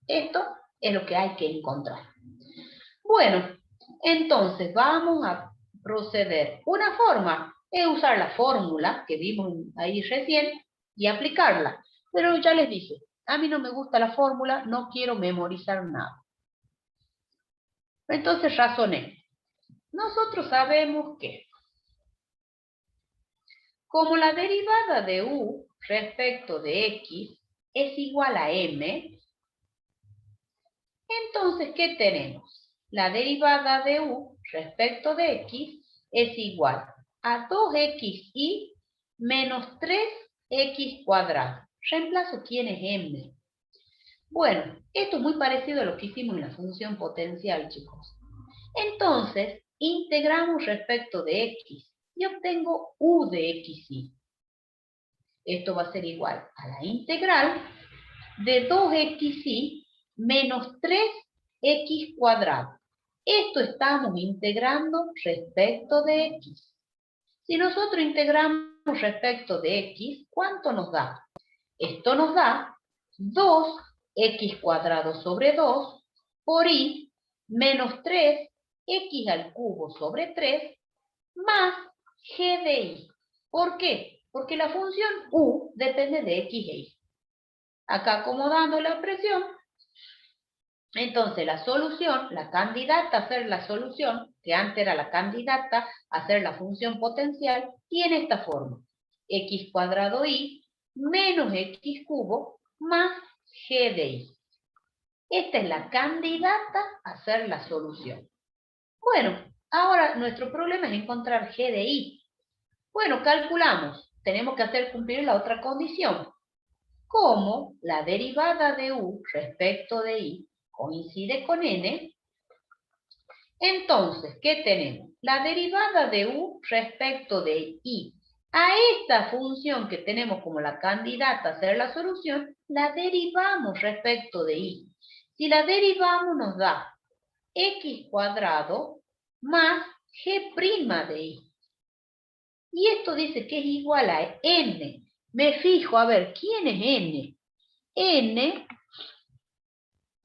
Esto es lo que hay que encontrar. Bueno, entonces vamos a proceder. Una forma es usar la fórmula que vimos ahí recién y aplicarla. Pero ya les dije, a mí no me gusta la fórmula, no quiero memorizar nada. Entonces razoné. Nosotros sabemos que como la derivada de u respecto de x es igual a m, entonces, ¿qué tenemos? La derivada de u respecto de x es igual a 2xy menos 3x cuadrado. Reemplazo quién es m. Bueno, esto es muy parecido a lo que hicimos en la función potencial, chicos. Entonces, integramos respecto de x y obtengo u de xy. Esto va a ser igual a la integral de 2xy menos 3x cuadrado. Esto estamos integrando respecto de x. Si nosotros integramos respecto de x, ¿cuánto nos da? Esto nos da 2x cuadrado sobre 2 por y menos 3x al cubo sobre 3 más g de y. ¿Por qué? Porque la función u depende de x e y. Acá acomodando la expresión, entonces la solución, la candidata a ser la solución, que antes era la candidata a ser la función potencial, tiene esta forma. X cuadrado y menos x cubo más g de y. Esta es la candidata a ser la solución. Bueno, ahora nuestro problema es encontrar g de y. Bueno, calculamos. Tenemos que hacer cumplir la otra condición. Como la derivada de u respecto de y coincide con n, entonces, ¿qué tenemos? La derivada de u respecto de y. A esta función que tenemos como la candidata a ser la solución, la derivamos respecto de y. Si la derivamos nos da x cuadrado más g' de y. Y esto dice que es igual a n. Me fijo, a ver, ¿quién es n? N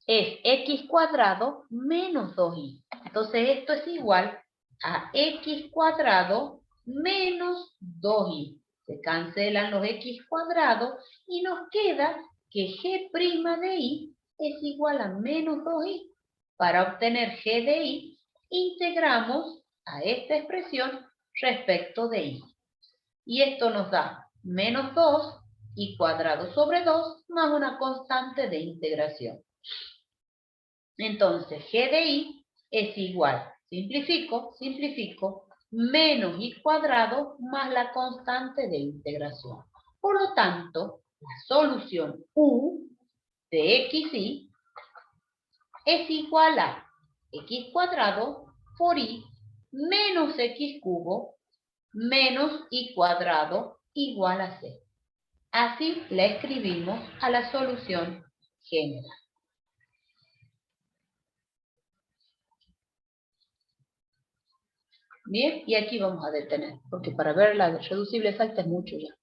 es x cuadrado menos 2y. Entonces esto es igual a x cuadrado menos 2y. Se cancelan los x cuadrados y nos queda que g' de y es igual a menos 2y. Para obtener g de y, integramos a esta expresión respecto de y. Y esto nos da menos 2y cuadrado sobre 2 más una constante de integración. Entonces, g de y es igual, simplifico, menos y cuadrado más la constante de integración. Por lo tanto, la solución u de xy es igual a x cuadrado por y menos x cubo menos y cuadrado igual a c. Así la escribimos a la solución general. Bien, y aquí vamos a detener, porque para ver la reducible exacta es mucho ya.